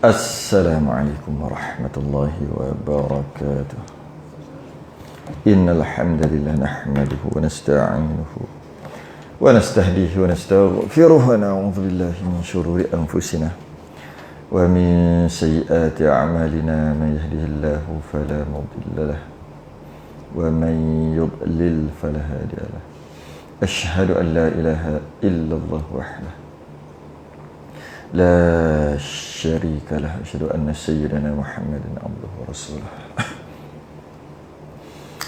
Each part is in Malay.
Assalamualaikum warahmatullahi wabarakatuh. Innal hamdalillah nahmaduhu wa nasta'inuhu wa nastahdihi wa nastaghfiruh wa na'udzu billahi min shururi anfusina wa min sayyiati a'malina. Man yahdihillahu fala mudilla lahu wa man yudlil fala hadiya lahu. Asyhadu an la ilaha illallah wahdahu la syarika lah. Asyhadu anna sayyidana Muhammadan abduhu wa rasuluh.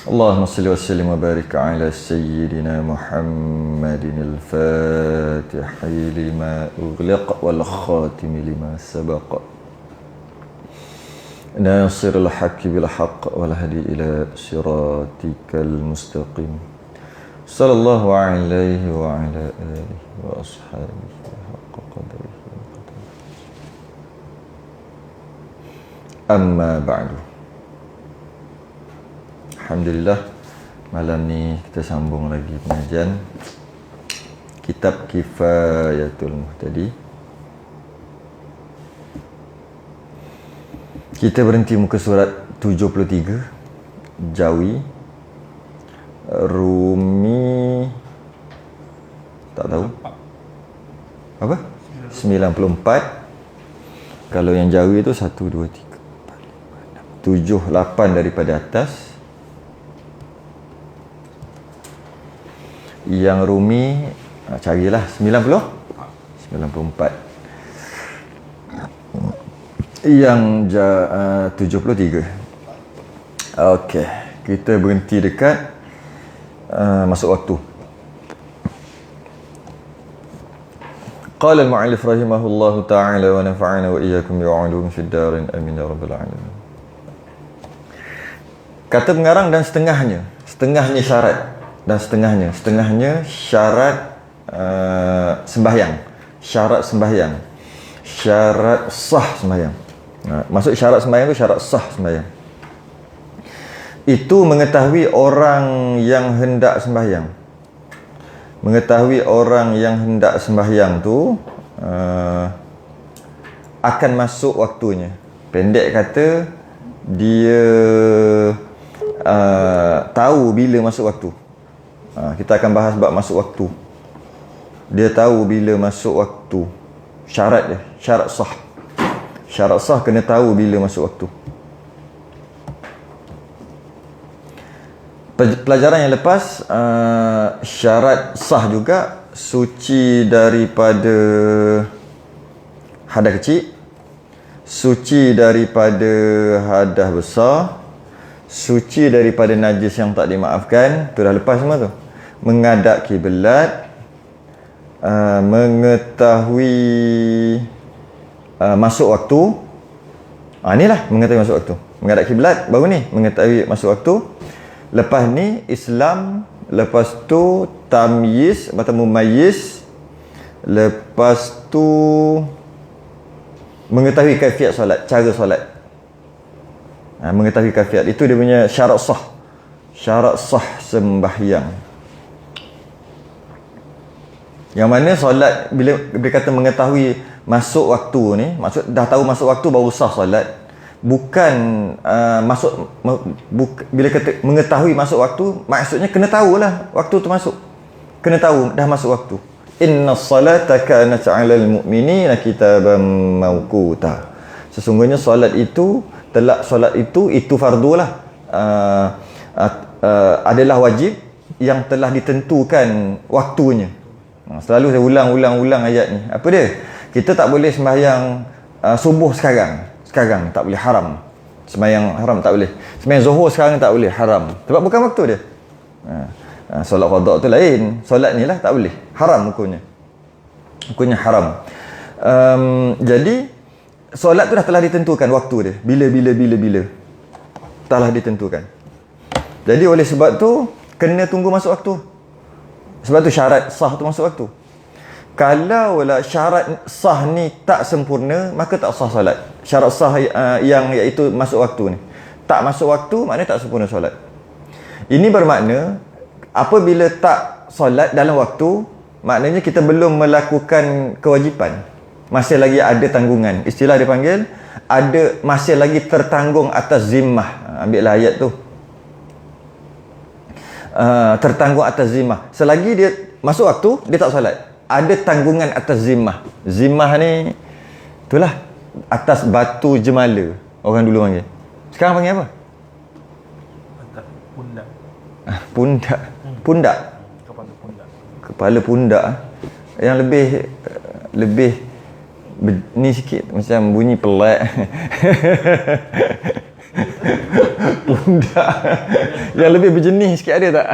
Allahumma salli wa sallim wa barik ala sayyidina Muhammadin al-fatihi lima ughliq wal khatimi lima sabaq nasirul haqqi bil haqq wal hadi ila siratikal mustaqim. Sallallahu alaihi wa ala alihi wa ashabihi haqqa qadrihi. Amma ba'du. Alhamdulillah, malam ni kita sambung lagi pengajian Kitab Kifayatul Muhtadi. Kita berhenti muka surat 73, Jawi. Rumi tak tahu apa? 94. Kalau yang Jawi itu 1, 2, 3, 7, 8 daripada atas. Yang Rumi carilah 94. Yang 73. Okey, kita berhenti dekat masuk waktu. Qala al-mu'allif rahimahullahu ta'ala wa nafa'ana wa iyyakum bi'ulumi fid darin amin ya rabbal alamin. Kata pengarang dan setengahnya syarat dan setengahnya syarat sembahyang, syarat sah sembahyang. Maksud syarat sembahyang itu syarat sah sembahyang. Itu mengetahui orang yang hendak sembahyang. Mengetahui orang yang hendak sembahyang tu akan masuk waktunya. Pendek kata, dia tahu bila masuk waktu. Kita akan bahas bab masuk waktu. Dia tahu bila masuk waktu. Syarat dia, syarat sah. Syarat sah kena tahu bila masuk waktu. Pelajaran yang lepas, syarat sah juga suci daripada hadas kecil, suci daripada hadas besar, suci daripada najis yang tak dimaafkan. Tu dah lepas semua tu. Menghadap kiblat, mengetahui masuk waktu. Inilah mengetahui masuk waktu. Menghadap kiblat baru ni mengetahui masuk waktu. Lepas ni Islam, lepas tu tamyiz atau mumayyiz, lepas tu mengetahui kaifiat solat, cara solat. Mengetahui kaifiat. Itu dia punya syarat sah. Syarat sah sembahyang. Yang mana solat, bila kata mengetahui masuk waktu ni, maksud dah tahu masuk waktu baru sah solat. Bukan bila kata mengetahui masuk waktu, maksudnya kena tahulah waktu tu masuk. Kena tahu dah masuk waktu. Inna salata kanat 'alal mu'minina kitaban mawquta. Sesungguhnya solat itu fardu lah. Adalah wajib yang telah ditentukan waktunya. Selalu saya ulang ayat ni. Apa dia? Kita tak boleh sembahyang subuh sekarang tak boleh, haram. Sembahyang haram tak boleh. Sembahyang zuhur sekarang tak boleh, haram. Sebab bukan waktu dia. Solat qada tu lain. Solat ni lah tak boleh, haram hukumnya. Hukumnya haram. Jadi solat tu dah telah ditentukan waktu dia. Bila telah ditentukan. Jadi oleh sebab tu kena tunggu masuk waktu. Sebab tu syarat sah tu masuk waktu. Kalaulah syarat sah ni tak sempurna, maka tak sah solat. Syarat sah yang iaitu masuk waktu ni tak masuk waktu, maknanya tak sempurna solat. Ini bermakna apabila tak solat dalam waktu, maknanya kita belum melakukan kewajipan, masih lagi ada tanggungan. Istilah dia panggil ada masih lagi tertanggung atas zimmah. Ambillah ayat tu. Tertanggung atas zimmah. Selagi dia masuk waktu, dia tak solat. Ada tanggungan atas zimmah. Zimmah ni itulah atas batu jemala. Orang dulu panggil. Sekarang panggil apa? Pundak. Pundak. Pundak. Kepala pundak. Kepala pundak. Yang lebih ni sikit macam bunyi pelik. Pundak. Yang lebih berjenis sikit ada tak?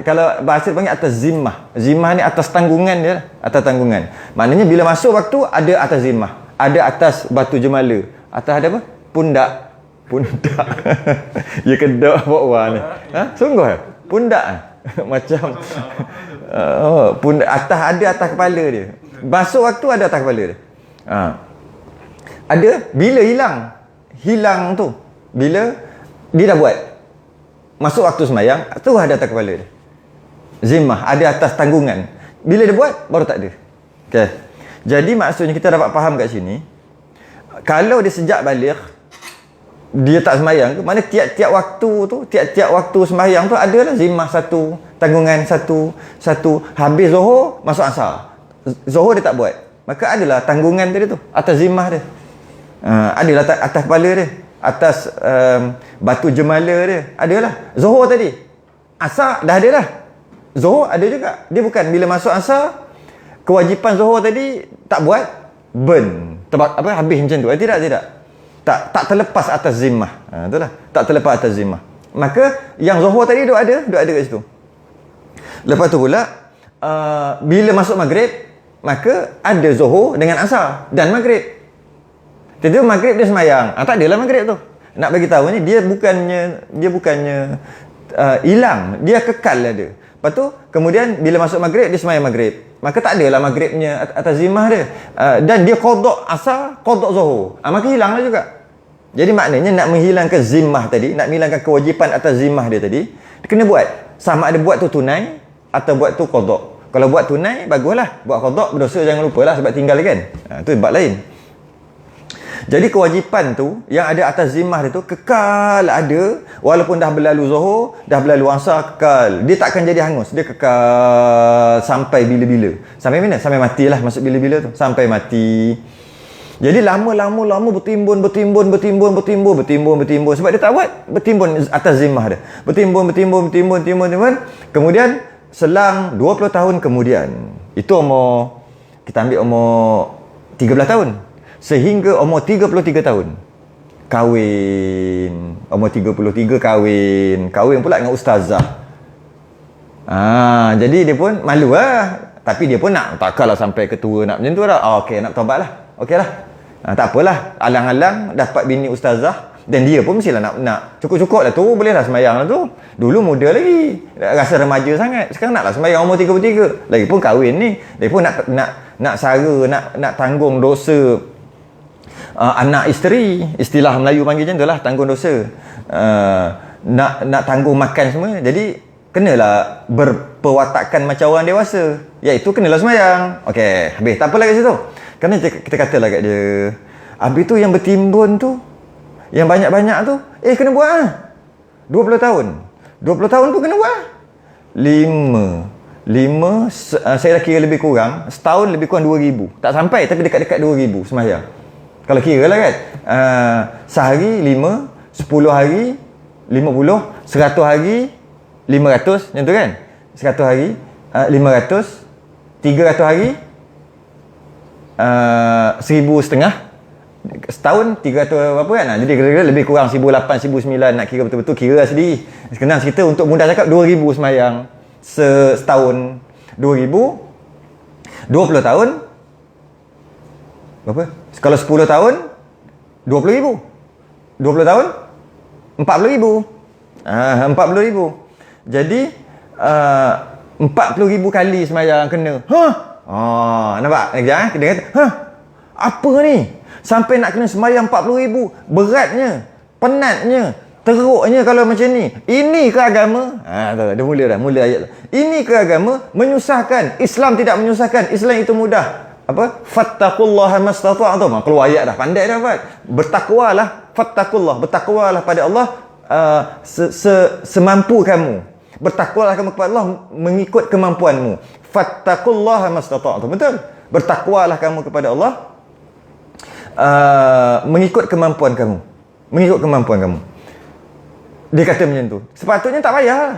Kalau bahasa panggil atas zimmah. Zimmah ni atas tanggungan dia, atas tanggungan. Maknanya bila masuk waktu ada atas zimmah, ada atas batu jemala, atas ada apa? Pundak. Pundak. Ya kedok bawa ni. Sungguh pundak. Macam pundak atas ada atas kepala dia. Masuk waktu ada atas kepala dia. Ada bila hilang tu. Bila dia dah buat masuk waktu sembahyang, tu ada atas kepala dia. Zimmah ada atas tanggungan. Bila dia buat baru tak ada. Okey. Jadi maksudnya kita dapat faham kat sini, kalau dia sejak balik dia tak sembahyang tu, mana tiap-tiap waktu tu, tiap-tiap waktu sembahyang tu adalah zimmah satu, tanggungan satu. Habis Zuhur masuk Asar. Zuhur dia tak buat. Maka adalah tanggungan tadi tu atas zimmah dia. Adalah atas kepala dia, atas batu jemala dia. Adalah Zuhur tadi. Asar dah ada dah. Zuhur ada juga. Dia bukan bila masuk Asar kewajipan Zuhur tadi tak buat, burn. Habis macam tu. Tidak. Tak terlepas atas zimmah. Itulah. Tak terlepas atas zimmah. Maka yang Zuhur tadi duk ada kat situ. Lepas tu pula bila masuk Maghrib, maka ada Zuhur dengan Asar dan Maghrib. Tiba-tiba Maghrib dia sembahyang. Tak adalah Maghrib tu. Nak bagi tahu ni dia bukannya hilang, dia kekal ada. Lepas tu kemudian bila masuk Maghrib dia sembahyang Maghrib. Maka tak adalah Maghribnya atas zimmah dia. Dan dia qada Asar, qada Zuhur. Maka hilanglah juga. Jadi maknanya nak menghilangkan zimmah tadi, nak menghilangkan kewajipan atas zimmah dia tadi, dia kena buat. Sama ada buat tu tunai atau buat tu qada. Kalau buat tunai baguslah, buat qada berdosa jangan lupalah sebab tinggal kan. Tu bab lain. Jadi kewajipan tu yang ada atas zimmah dia tu kekal ada, walaupun dah berlalu Zuhur, dah berlalu Asar, kekal. Dia takkan jadi hangus. Dia kekal sampai bila-bila. Sampai mana? Sampai matilah, masuk bila-bila tu. Sampai mati. Jadi lama bertimbun sebab dia tak buat, bertimbun atas zimmah dia. Bertimbun. Kemudian selang 20 tahun kemudian, itu kita ambil umur 13 tahun. Sehingga umur 33 tahun kahwin. Umur 33 kahwin pula dengan ustazah. Jadi dia pun malu lah. Tapi dia pun takkanlah sampai ketua nak macam tu lah. Okey, nak taubat lah. Okey lah. Tak apalah. Alang-alang dapat bini ustazah. Dan dia pun mestilah nak cukup-cukup lah tu. Boleh lah sembahyang lah tu. Dulu muda lagi. Rasa remaja sangat. Sekarang naklah sembahyang umur 33. Lagipun kahwin ni. Lagipun nak sara, nak tanggung dosa anak isteri. Istilah Melayu panggil macam tu lah, tanggung dosa. Nak tanggung makan semua. Jadi kenalah berperwatakan macam orang dewasa, iaitu kenalah sembahyang. Okey, habis tak apalah kat situ. Kerana kita katalah kat dia, habis tu yang bertimbun tu, yang banyak-banyak tu, kena buat lah 20 tahun 20 tahun pun kena buat 5 saya dah kira lebih kurang setahun lebih kurang 2,000. Tak sampai tapi dekat-dekat 2,000 sembahyang. Kalau kira lah kan, sehari 5, 10 hari 50, 100 hari 500, macam tu kan. 100 hari 500, 300 hari 1,500, setahun 300 berapa kan. Jadi kira-kira lebih kurang 1,800, 1,900. Nak kira betul-betul kira lah sedih. Senang cerita untuk mudah cakap 2,000 sembahyang setahun. 2,000 20 tahun berapa? Kalau 10 tahun 20,000. 20 tahun 40,000. 40,000. Jadi 40,000 kali sembahyang kena. Nampak? Dia kata, apa ni? Sampai nak kena sembahyang 40,000. Beratnya, penatnya, teruknya kalau macam ni. Ini ke agama? Dia mula ayat tu. Ini ke agama? Menyusahkan. Islam tidak menyusahkan. Islam itu mudah. fattaqullaha mastata'tum. Keluar ayat dah, pandai dah Fat. Bertakwalah, bertakwalah pada Allah semampu kamu. Bertakwalah kamu kepada Allah mengikut kemampuanmu. Fattaqullaha mastata'tum. Betul? Bertakwalah kamu kepada Allah mengikut kemampuan kamu. Mengikut kemampuan kamu. Dia kata macam tu. Sepatutnya tak payah.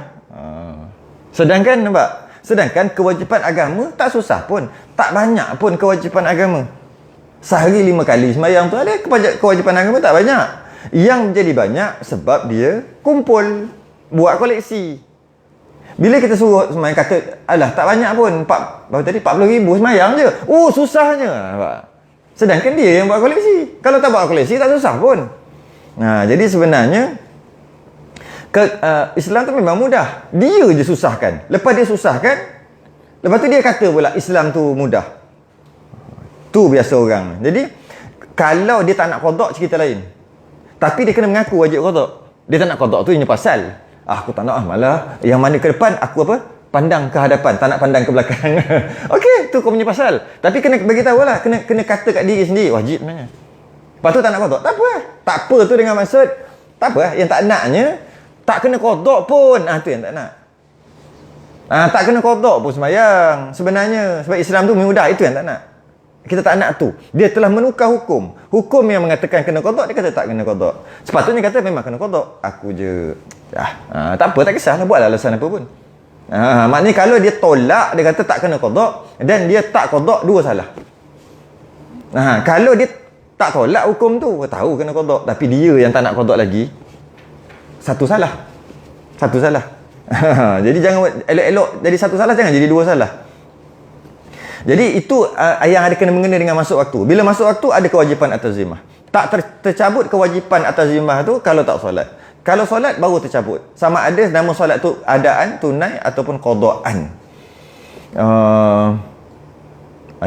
Sedangkan nampak? Sedangkan kewajipan agama tak susah pun. Tak banyak pun kewajipan agama. Sehari 5 kali sembahyang tu ada kewajipan agama tak banyak. Yang menjadi banyak sebab dia kumpul, buat koleksi. Bila kita suruh sembahyang kata, alah tak banyak pun, berapa tadi 40,000 sembahyang je. Oh susahnya. Sedangkan dia yang buat koleksi. Kalau tak buat koleksi tak susah pun. Jadi sebenarnya Islam tu memang mudah. Dia je susahkan. Lepas dia susahkan, lepas tu dia kata pula Islam tu mudah. Tu biasa orang. Jadi kalau dia tak nak qada cerita lain. Tapi dia kena mengaku wajib qada. Dia tak nak qada tu hanya pasal aku tak nak malah yang mana ke depan aku pandang ke hadapan, tak nak pandang ke belakang. Okey, tu kau punya pasal. Tapi kena bagi tahulah, kena kata kat diri sendiri wajib sebenarnya. Lepas tu tak nak qada. Tak apa. Tak apa tu dengan maksud tak apa yang tak naknya tak kena qada pun. Tu yang tak nak. Tak kena qada pun sembahyang sebenarnya sebab Islam tu mudah, itu yang tak nak. Kita tak nak tu. Dia telah menukar hukum. Hukum yang mengatakan kena qada, dia kata tak kena qada. Sepatutnya kata memang kena qada. Aku je tak apa, tak kisahlah, buatlah alasan apa pun. Maknanya kalau dia tolak, dia kata tak kena qada dan dia tak qada, dua salah. Kalau dia tak tolak hukum tu, tahu kena qada tapi dia yang tak nak qada lagi, satu salah. Jadi jangan elok-elok jadi satu salah, jangan jadi dua salah. Jadi itu yang ada kena mengena dengan masuk waktu. Bila masuk waktu ada kewajipan atas zimmah. Tak tercabut kewajipan atas zimmah tu kalau tak solat. Kalau solat baru tercabut. Sama ada nama solat tu adaan, tunai ataupun qadaan.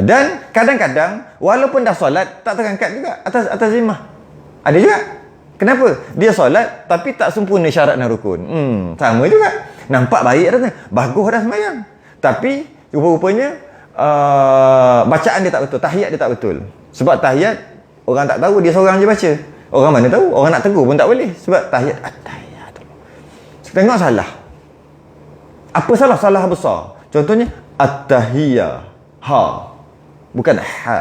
Dan kadang-kadang walaupun dah solat tak terangkat juga atas zimmah. Ada juga. Kenapa? Dia solat tapi tak sempurna syarat dan rukun. Sama juga. Nampak baik dah. Bagus dah sembahyang. Tapi rupa-rupanya bacaan dia tak betul, tahiyat dia tak betul. Sebab tahiyat orang tak tahu, dia seorang je baca. Orang mana tahu? Orang nak tegur pun tak boleh sebab tahiyat at-tahiyat. Tengok salah. Apa salah? Salah besar. Contohnya at-tahiyya. Bukan ha.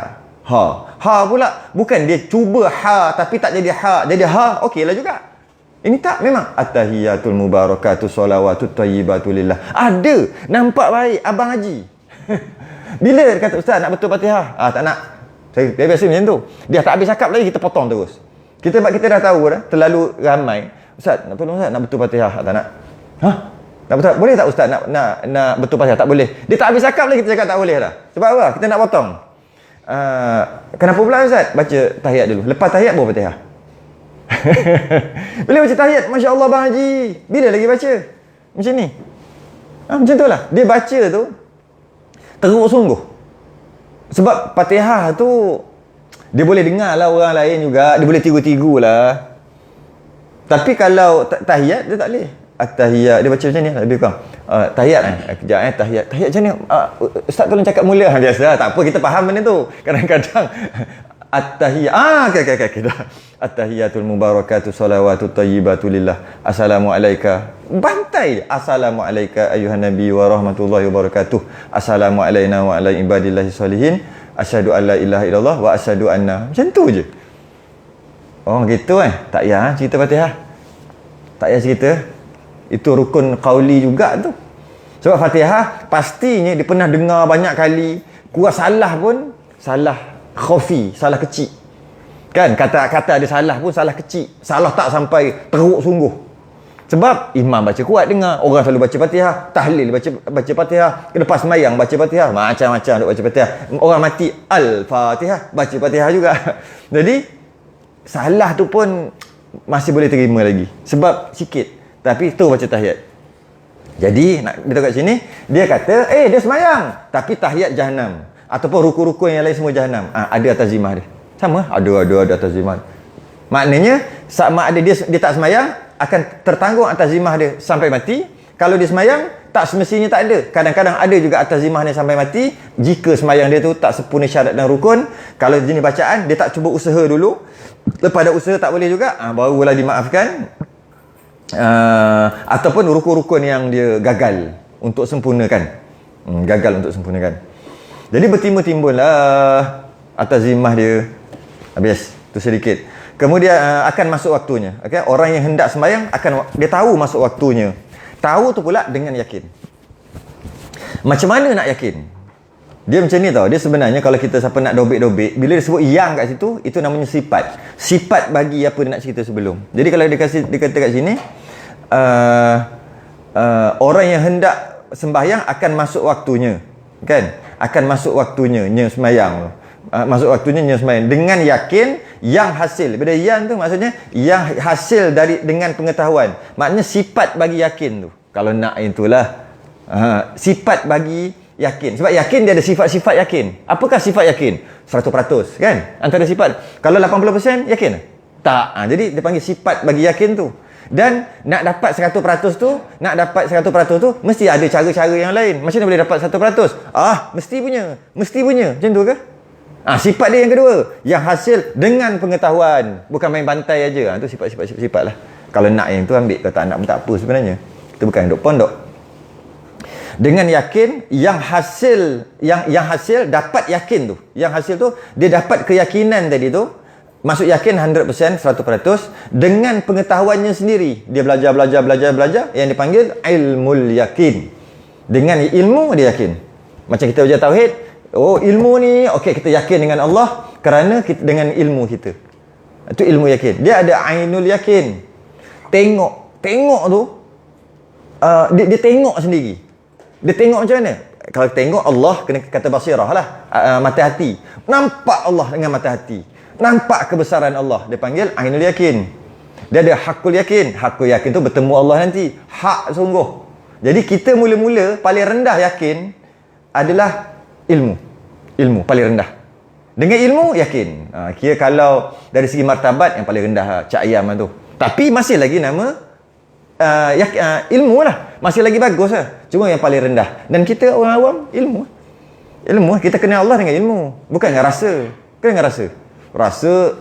Ha pula bukan dia cuba ha tapi tak jadi ha, jadi ha okeylah juga. Ini tak, memang at-tahiyyatul mubarakatuh shalawatut thayyibatul lillah. Ada, nampak baik abang haji. Bila dia kata ustaz nak betul Fatihah? Tak nak. Saya biasa macam tu. Dia tak habis cakap lagi kita potong terus. Kita dah tahu dah terlalu ramai. Ustaz, nak tolong ustaz nak betul Fatihah? Tak nak. Nak betul? Boleh tak ustaz nak betul Fatihah? Tak boleh. Dia tak habis cakap lagi kita cakap tak boleh dah. Sebab apa? Kita nak potong. Kenapa pula ustaz? Baca tahiyat dulu. Lepas tahiyat baru Fatihah. Bila baca tahiyat, masya-Allah bang haji. Bila lagi baca? Macam ni. Macam tu lah. Dia baca tu teruk sungguh. Sebab Fatihah tu dia boleh dengar lah orang lain juga, dia boleh tiru-tiru lah. Tapi kalau tahiyat dia tak boleh. At-tahiyat dia baca macam ni lebih kurang. Tahiyat kejap tahiyat. Tahiyat macam ni? Ustaz tolong cakap mula. Biasa tak apa, kita faham benda tu. Kadang-kadang at-tahiyat. Okey dah. At-tahiyyatul mubarakatuh shalawatut thayyibatul lillah. Assalamu alayka. Bantai. Assalamu alayka ayuhan nabi wa rahmatullahi wa barakatuh. Assalamu alayna wa ala ibadillahi sholihin. Asyhadu an la ilaha illallah wa asyhadu anna. Macam tu je. Oh gitu tak payah cerita Fatihah. Tak payah cerita. Itu rukun qauli juga tu. Sebab Fatihah pastinya dia pernah dengar banyak kali. Kurang salah pun salah khafi, salah kecil. Kan kata-kata ada salah pun salah kecil. Salah tak sampai teruk sungguh. Sebab imam baca kuat dengar, orang selalu baca Fatihah, tahlil baca Fatihah, lepas sembahyang baca Fatihah, macam-macam duk baca Fatihah. Orang mati Al-Fatihah, baca Fatihah juga. Jadi salah tu pun masih boleh terima lagi. Sebab sikit. Tapi tu baca tahiyat. Jadi nak kita kat sini, dia kata, dia sembahyang tapi tahiyat Jahannam ataupun rukun-rukun yang lain semua Jahannam. Ada atas zimmah dia. Sama, ada atas zimmah. Maknanya sama ada dia tak sembahyang akan tertanggung atas zimmah dia sampai mati. Kalau dia semayang, tak semestinya tak ada. Kadang-kadang ada juga atas zimah ni sampai mati. Jika semayang dia tu tak sempurna syarat dan rukun, kalau jenis bacaan, dia tak cuba usaha dulu. Lepas ada usaha tak boleh juga, barulah dimaafkan. Ataupun rukun-rukun yang dia gagal untuk sempurnakan. Gagal untuk sempurnakan. Jadi bertimbul-timbul lah atas zimah dia. Habis, tu sedikit. Kemudian akan masuk waktunya. Okay? Orang yang hendak sembahyang, dia tahu masuk waktunya. Tahu tu pula dengan yakin. Macam mana nak yakin? Dia macam ni tau. Dia sebenarnya kalau kita siapa nak dobek-dobek, bila dia sebut yang kat situ, itu namanya sifat. Sifat bagi apa dia nak cerita sebelum. Jadi kalau dia kata kat sini, orang yang hendak sembahyang akan masuk waktunya. Kan? Akan masuk waktunya sembahyang. Masuk waktunya sembahyang dengan yakin yang hasil. Bila yang tu maksudnya yang hasil dengan pengetahuan. Maknanya sifat bagi yakin tu. Kalau nak itulah sifat bagi yakin. Sebab yakin dia ada sifat-sifat yakin. Apakah sifat yakin? 100% kan? Antara sifat. Kalau 80% yakin? Tak. Jadi dia panggil sifat bagi yakin tu. Dan nak dapat 100% tu, mesti ada cara-cara yang lain. Macam mana boleh dapat 100%? Mesti punya. Macam tu ke? Sifat dia yang kedua, yang hasil dengan pengetahuan, bukan main bantai aja. Tu sifat lah. Kalau nak yang tu ambil, kalau tak nak pun tak apa sebenarnya. Kita bukan duk pondok. Dengan yakin yang hasil dapat yakin tu. Yang hasil tu dia dapat keyakinan tadi tu. Masuk yakin 100%, 100% dengan pengetahuannya sendiri. Dia belajar yang dipanggil ilmul yakin. Dengan ilmu dia yakin. Macam kita belajar tauhid, ilmu ni kita yakin dengan Allah kerana dengan ilmu kita. Itu ilmu yakin. Dia ada ainul yakin. Tengok tu dia tengok sendiri. Dia tengok macam mana? Kalau tengok Allah kena kata basirah lah, mata hati. Nampak Allah dengan mata hati. Nampak kebesaran Allah. Dia panggil ainul yakin. Dia ada hakul yakin. Hakul yakin tu bertemu Allah nanti. Hak sungguh. Jadi kita mula-mula paling rendah yakin adalah ilmu paling rendah. Dengan ilmu yakin. Kira kalau dari segi martabat yang paling rendah Cak Ayam tu. Tapi masih lagi nama ilmu lah. Masih lagi bagus lah. Cuma yang paling rendah. Dan kita orang awam ilmu. Kita kenal Allah dengan ilmu. Bukan dengan rasa. Rasa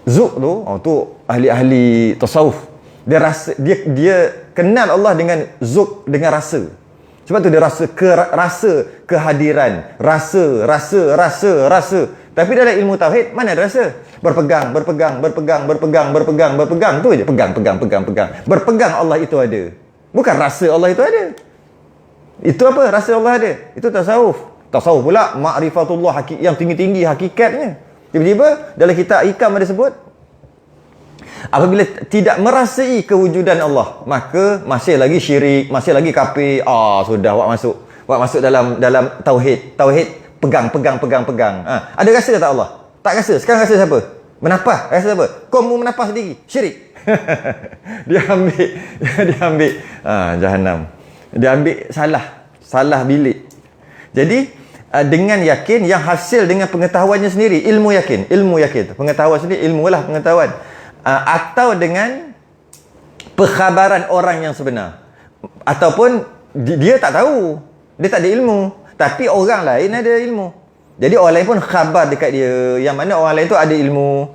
zuk tu ahli-ahli tasawuf. Dia rasa dia kenal Allah dengan zuk, dengan rasa. Sebab tu dia rasa kehadiran, rasa. Tapi dalam ilmu tauhid mana ada rasa? Berpegang tu je. Pegang. Berpegang Allah itu ada. Bukan rasa Allah itu ada. Itu apa? Rasa Allah ada. Itu tasawuf. Tasawuf pula ma'rifatullah yang tinggi-tinggi hakikatnya. Tiba-tiba dalam kitab Hikam ada sebut, apabila tidak merasai kewujudan Allah, maka masih lagi syirik, masih lagi kafir. Sudah awak masuk dalam tauhid. Pegang. Ada rasa tak Allah? Tak rasa. Sekarang rasa siapa? Menapah. Rasa siapa? Kau mau menapah sendiri. Syirik. Dia ambil Jahannam. Dia ambil salah bilik. Jadi dengan yakin yang hasil dengan pengetahuannya sendiri, ilmu yakin, pengetahuan sendiri, ilmu lah pengetahuan, atau dengan perkhabaran orang yang sebenar, ataupun dia tak tahu, dia tak ada ilmu, tapi orang lain ada ilmu. Jadi orang lain pun khabar dekat dia, yang mana orang lain tu ada ilmu,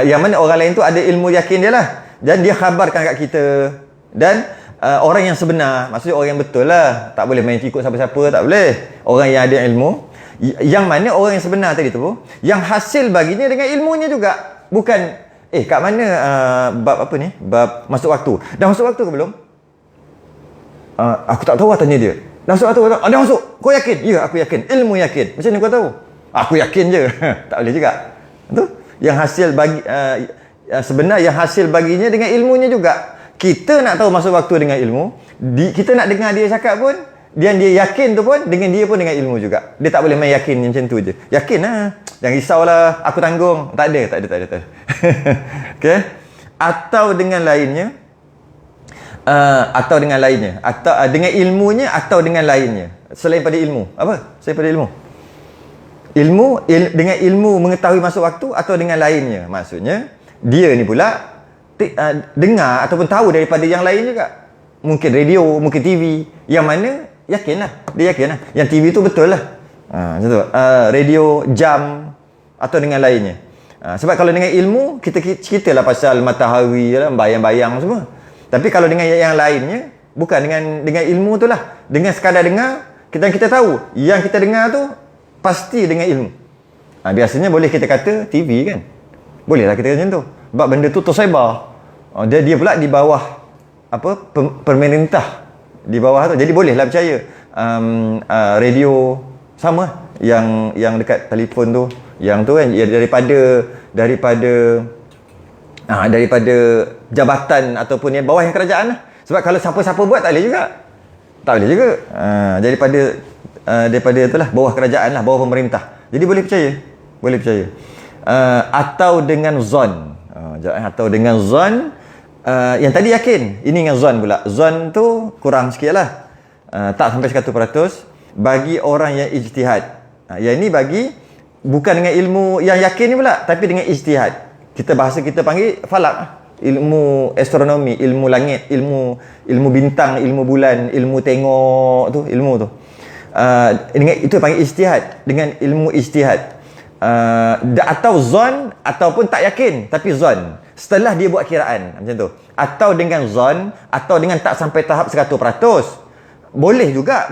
yang mana orang lain tu ada ilmu yakin dia lah, dan dia khabarkan kat kita. Dan orang yang sebenar, maksudnya orang yang betul lah, tak boleh main ikut siapa-siapa, tak boleh. Orang yang ada ilmu, yang mana orang yang sebenar tadi tu, yang hasil baginya dengan ilmunya juga. Bukan kat mana bab apa ni, bab masuk waktu. Dah masuk waktu ke belum? Aku tak tahu lah, tanya dia. Dah masuk waktu? Dah masuk. Kau yakin? Ya, aku yakin. Ilmu yakin. Macam mana kau tahu? Aku yakin je. Tak boleh juga. Tu yang hasil bagi sebenar, yang hasil baginya dengan ilmunya juga. Kita nak tahu masuk waktu dengan ilmu, kita nak dengar dia cakap pun, dia yakin tu pun, dengan dia pun dengan ilmu juga. Dia tak boleh main yakin macam tu je. Yakin lah. Jangan risaulah, aku tanggung. Tak ada. Okay? Atau dengan lainnya, atau dengan ilmunya, atau dengan lainnya. Selain pada ilmu. Apa? Selain pada ilmu. Dengan ilmu mengetahui masuk waktu, atau dengan lainnya. Maksudnya, dia ni pula dengar ataupun tahu daripada yang lain juga. mungkin radio, mungkin TV. Yang mana yakinlah, dia yakinlah yang TV tu betul lah. Macam tu. Radio, jam atau dengan lainnya. Sebab kalau dengan ilmu kita lah pasal matahari lah, bayang-bayang semua. Tapi kalau dengan yang lainnya, bukan dengan ilmu tu lah. Dengan sekadar dengar, kita tahu yang kita dengar tu pasti dengan ilmu. Biasanya boleh kita kata TV kan. Bolehlah kita kata macam tu. Sebab benda tu tersebar. Dia pula di bawah pemerintah. Di bawah tu. Jadi bolehlah percaya. Radio sama yang dekat telefon tu. Yang tu kan daripada jabatan ataupun yang bawah yang kerajaan lah. Sebab kalau siapa-siapa buat tak boleh juga. Tak boleh juga. Daripada itulah bawah kerajaan lah, bawah pemerintah. Jadi boleh percaya. Boleh percaya. Atau dengan zon. Atau dengan zon. Yang tadi yakin. Ini dengan zon pula. Zon tu kurang sikit lah. Tak sampai 100%. Bagi orang yang ijtihad. Yang ini bagi bukan dengan ilmu yang yakin ni pula, tapi dengan ijtihad. Kita panggil falak. Ilmu astronomi, ilmu langit, ilmu bintang, ilmu bulan, ilmu tengok tu, ilmu tu. Dengan itu panggil ijtihad, dengan ilmu ijtihad. Atau zon ataupun tak yakin tapi zon. Setelah dia buat kiraan macam tu. Atau dengan zon atau dengan tak sampai tahap 100%. Boleh juga,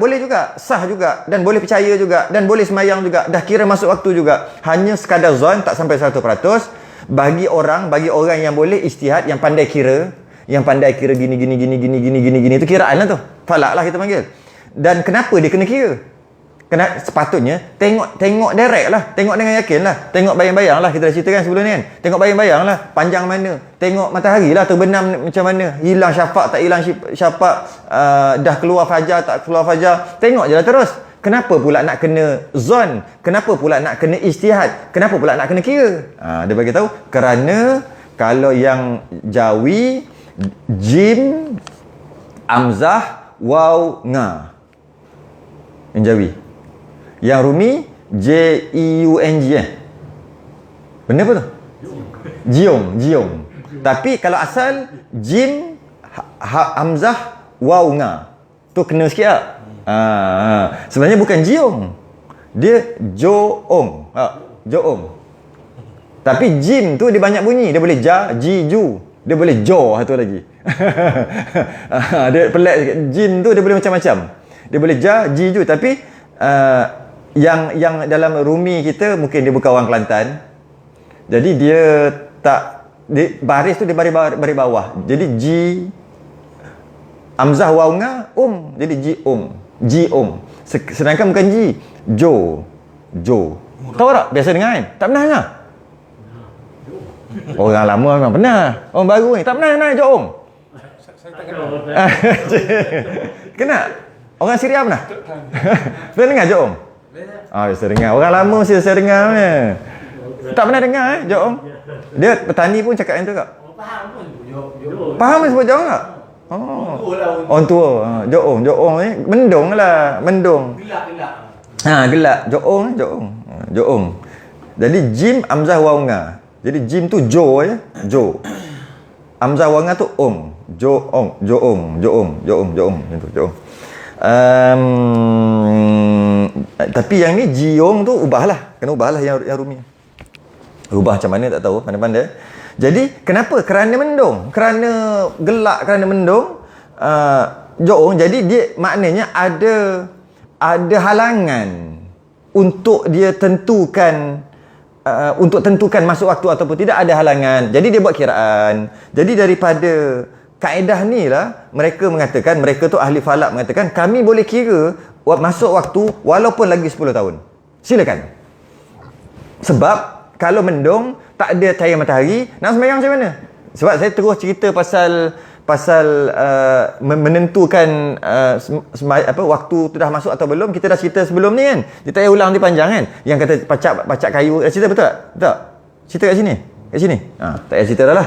sah juga dan boleh percaya juga dan boleh semayang juga, dah kira masuk waktu juga. Hanya sekadar zon tak sampai 100%. Bagi orang yang boleh ijtihad, yang pandai kira gini itu kiraan lah tu. Falak lah kita panggil. Dan kenapa dia kena kira? Sepatutnya tengok direct lah, tengok dengan yakin lah, tengok bayang-bayang lah. Kita dah ceritakan sebelum ni kan, tengok bayang-bayang lah, panjang mana, tengok matahari lah terbenam macam mana, hilang syapak tak hilang syapak, dah keluar fajar tak keluar fajar, tengok je lah terus. Kenapa pula nak kena zon? Kenapa pula nak kena ijtihad? Kenapa pula nak kena kira? Dia bagi tahu kerana kalau yang Jawi jim amzah waw nga. Yang Jawi. Yang Rumi J-I-U-N-G Benda apa tu? Jiong. Tapi kalau asal jim hamzah waw nga. Tu kena sikit tak? Sebenarnya bukan jiong. Dia joong. Joong. Tapi jim tu dia banyak bunyi. Dia boleh ja, ji, ju. Dia boleh jo satu lagi. Dia pelik sikit. Jim tu dia boleh macam-macam. Dia boleh ja, ji, ju. Tapi yang dalam Rumi kita mungkin dia bukan orang Kelantan. Jadi dia tak baris tu dia baris bawah. Jadi ji hamzah waw nga jadi ji sedangkan bukan ji jo. Tahu tak biasa dengar kan? Tak pernah dengar. Orang lama memang pernah. Orang baru ni tak pernah dengar joong. Saya tak kenal. Kena? Orang Syria pernah? Pernah dengar joong? Biasa dengar. Orang lama mesti biasa dengar ni. Tak pernah dengar joong. Dia petani pun cakap yang tu kak. Faham sebut joong tak? Orang tua. Joong ni mendung lah, mendung. Gelak. Joong. Jadi jim hamzah waw nga. Jadi jim tu jo ya, jo. Hamzah waw nga tu joong. Macam tu, joong. Tapi yang ni jiong tu ubahlah. Kena ubahlah yang Rumi. Ubah macam mana tak tahu, pandai-pandai. Jadi kenapa? Kerana mendung, kerana gelak, kerana mendung, joong. Jadi dia maknanya ada halangan untuk dia tentukan masuk waktu ataupun tidak, ada halangan. Jadi dia buat kiraan. Jadi daripada kaedah ni lah mereka tu ahli falak mengatakan kami boleh kira masuk waktu walaupun lagi 10 tahun. Silakan. Sebab kalau mendung, tak ada cahaya matahari, nak sembahyang macam mana? Sebab saya terus cerita pasal menentukan waktu tu dah masuk atau belum. Kita dah cerita sebelum ni kan. Kita tak payah ulang nanti panjang kan. Yang kata pacak kayu, cerita betul tak? Tak. Cerita kat sini. Tak payah cerita dah lah.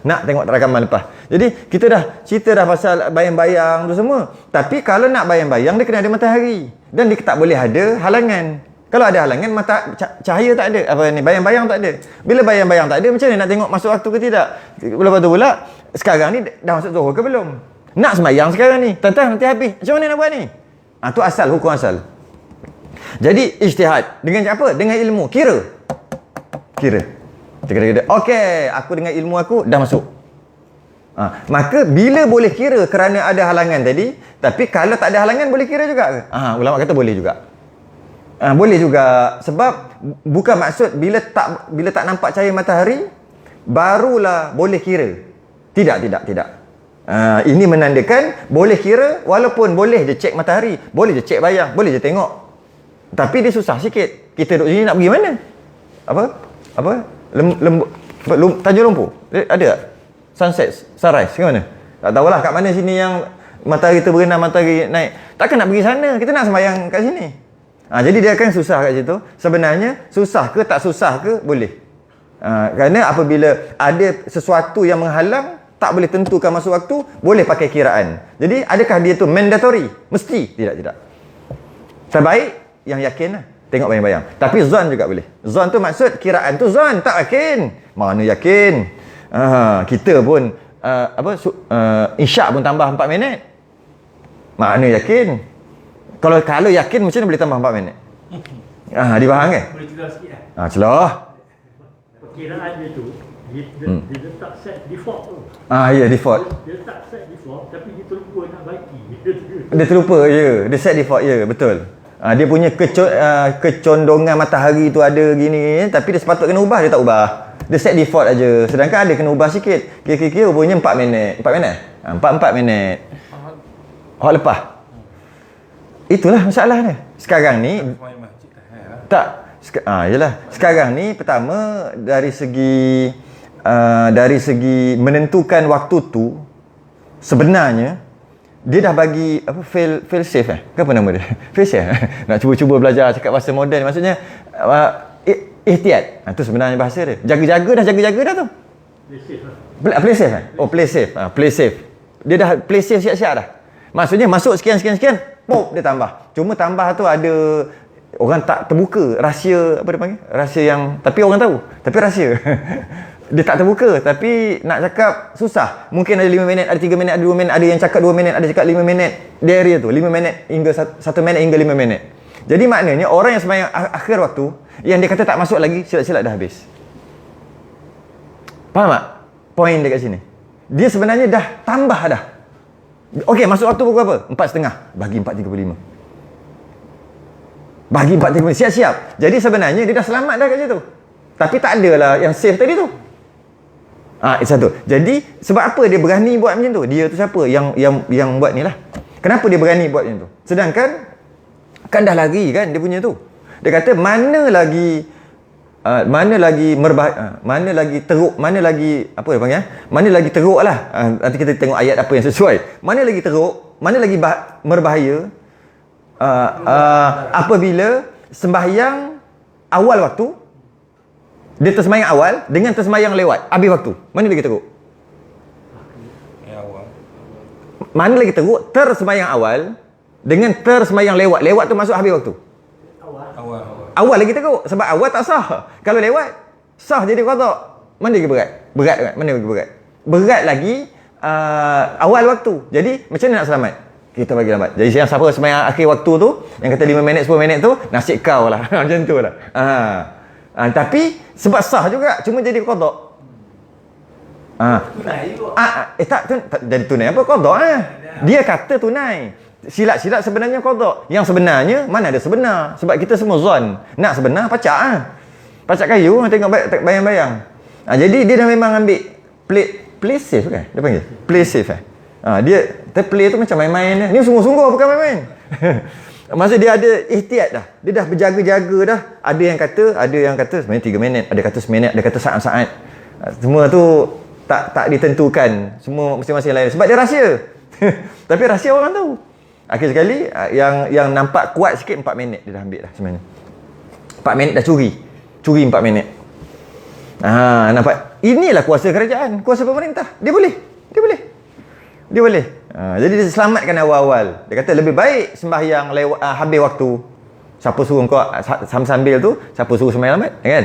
Nak tengok rakaman lepas. Jadi kita dah cerita dah pasal bayang-bayang tu semua. Tapi kalau nak bayang-bayang, dia kena ada matahari. Dan dia tak boleh ada halangan. Kalau ada halangan, cahaya tak ada. Bayang-bayang tak ada. Bila bayang-bayang tak ada, macam mana nak tengok masuk waktu ke tidak? Lepas tu pula, sekarang ni dah masuk Zuhur ke belum? Nak sembahyang sekarang ni. Tuan-tuan nanti habis. Macam mana nak buat ni? Tu asal, hukum asal. Jadi ijtihad. Dengan apa? Dengan ilmu. Kira. Okey, aku dengan ilmu aku dah masuk. Maka bila boleh kira kerana ada halangan tadi, tapi kalau tak ada halangan boleh kira juga ke? Ulama kata boleh juga. Boleh juga, sebab bukan maksud bila tak nampak cahaya matahari barulah boleh kira. Tidak. Ini menandakan boleh kira walaupun boleh je cek matahari, boleh je cek bayang, boleh je tengok. Tapi dia susah sikit. Kita duduk sini nak pergi mana? Tanjung Lumpur. Ada tak? Sunset, sunrise ke mana? Tak tahulah kat mana sini yang matahari terbenam, matahari naik. Takkan nak pergi sana, kita nak sembahyang kat sini. Jadi dia akan susah kat situ. Sebenarnya susah ke tak susah ke boleh. Kerana apabila ada sesuatu yang menghalang, tak boleh tentukan masa waktu, boleh pakai kiraan. Jadi adakah dia tu mandatory? Mesti? Tidak. Terbaik yang yakin lah. Tengok bayang-bayang. Tapi zon juga boleh. Zon tu maksud kiraan tu zon, tak yakin. Mana yakin? Kita pun isyak pun tambah 4 minit. Mana yakin? Kalau yakin macam mana boleh tambah 4 minit? Dia faham kan? Boleh celah sikit lah. Celah. Perkiraan dia tu, dia letak set default tu. Ya, default. Dia letak set default, tapi dia terlupa nak baiki. Dia terlupa je. Dia set default je, betul. Dia punya kecondongan matahari tu ada gini, tapi dia sepatutnya kena ubah, dia tak ubah. Dia set default aja. Sedangkan ada kena ubah sikit. Kira-kira rupanya 4 minit. 4 minit? 4 minit. Hak lepas. Itulah masalahnya. Sekarang ni tak. Yalah. Sekarang ni pertama dari segi menentukan waktu tu sebenarnya dia dah bagi fail safe ke apa nama dia? Fail safe. Nak cuba-cuba belajar cakap bahasa moden, maksudnya ihtiyat. Itu sebenarnya bahasa dia. Jaga-jaga dah tu. Play safe. Play safe. Dia dah play safe siap-siap dah. Maksudnya masuk sekian, pop dia tambah. Cuma tambah tu ada orang tak terbuka, rahsia apa dia panggil? Rahsia yang tapi orang tahu, tapi rahsia. Dia tak terbuka, tapi nak cakap susah. Mungkin ada 5 minit, ada 3 minit, ada 2 minit, ada yang cakap 2 minit, ada cakap 5 minit. Di area tu 5 minit hingga 1 minit hingga 5 minit. Jadi maknanya orang yang sembahyang akhir waktu, yang dia kata tak masuk lagi, silat-silat dah habis. Faham tak? Poin dekat sini. Dia sebenarnya dah tambah dah. Okey, masuk waktu pukul berapa? 4.30. Bagi 4.35. Bagi 4.35. Siap-siap. Jadi sebenarnya dia dah selamat dah kat situ. Tapi tak adalah yang safe tadi tu. Itu satu. Jadi sebab apa dia berani buat macam tu? Dia tu siapa? Yang buat ni lah. Kenapa dia berani buat macam tu? Sedangkan kan dah lari kan dia punya tu. Dia kata mana lagi teruk, mana lagi apa dia panggil? Mana lagi teruk lah. Nanti kita tengok ayat apa yang sesuai. Mana lagi teruk, mana lagi berbahaya apabila sembahyang awal waktu, dia tersembahyang awal dengan tersembahyang lewat habis waktu. Mana lagi teruk? Awal. Mana lagi teruk? Tersembahyang awal dengan tersembahyang lewat. Lewat tu masuk habis waktu. Awal lagi teruk sebab awal tak sah. Kalau lewat sah jadi qada. Mana lagi berat? Berat kan? Mana lagi berat? Berat lagi awal waktu. Jadi macam mana nak selamat? Kita bagi lambat. Jadi siapa sembahyang akhir waktu tu, yang kata 5 minit 10 minit tu, nasib kau lah. Macam tu lah. Tapi sebab sah juga, cuma jadi qada. Tak jadi tunai apa qada lah. Dia kata tunai. Silat-silat sebenarnya qada. Yang sebenarnya mana ada sebenar? Sebab kita semua zon. Nak sebenar pacak ah. Pacak kayu tengok bayang-bayang. Jadi dia dah memang ambil play safe kan? Dia panggil play safe dia play tu macam main-main. Ni sungguh-sungguh bukan main-main. Maksud dia ada ihtiyat dah. Dia dah berjaga-jaga dah. Ada yang kata sebenarnya 3 minit, ada kata seminit, ada kata saat-saat. Semua tu tak ditentukan. Semua masing-masing lain sebab dia rahsia. Tapi rahsia orang tahu. Akhir sekali yang nampak kuat sikit 4 minit dia dah ambil dah sebenarnya. 4 minit dah curi 4 minit. Nampak? Inilah kuasa kerajaan, kuasa pemerintah. Dia boleh. Jadi dia selamatkan awal-awal. Dia kata lebih baik sembahyang lewat habis waktu. Siapa suruh kau sambil tu, siapa suruh sembahyang lambat, kan?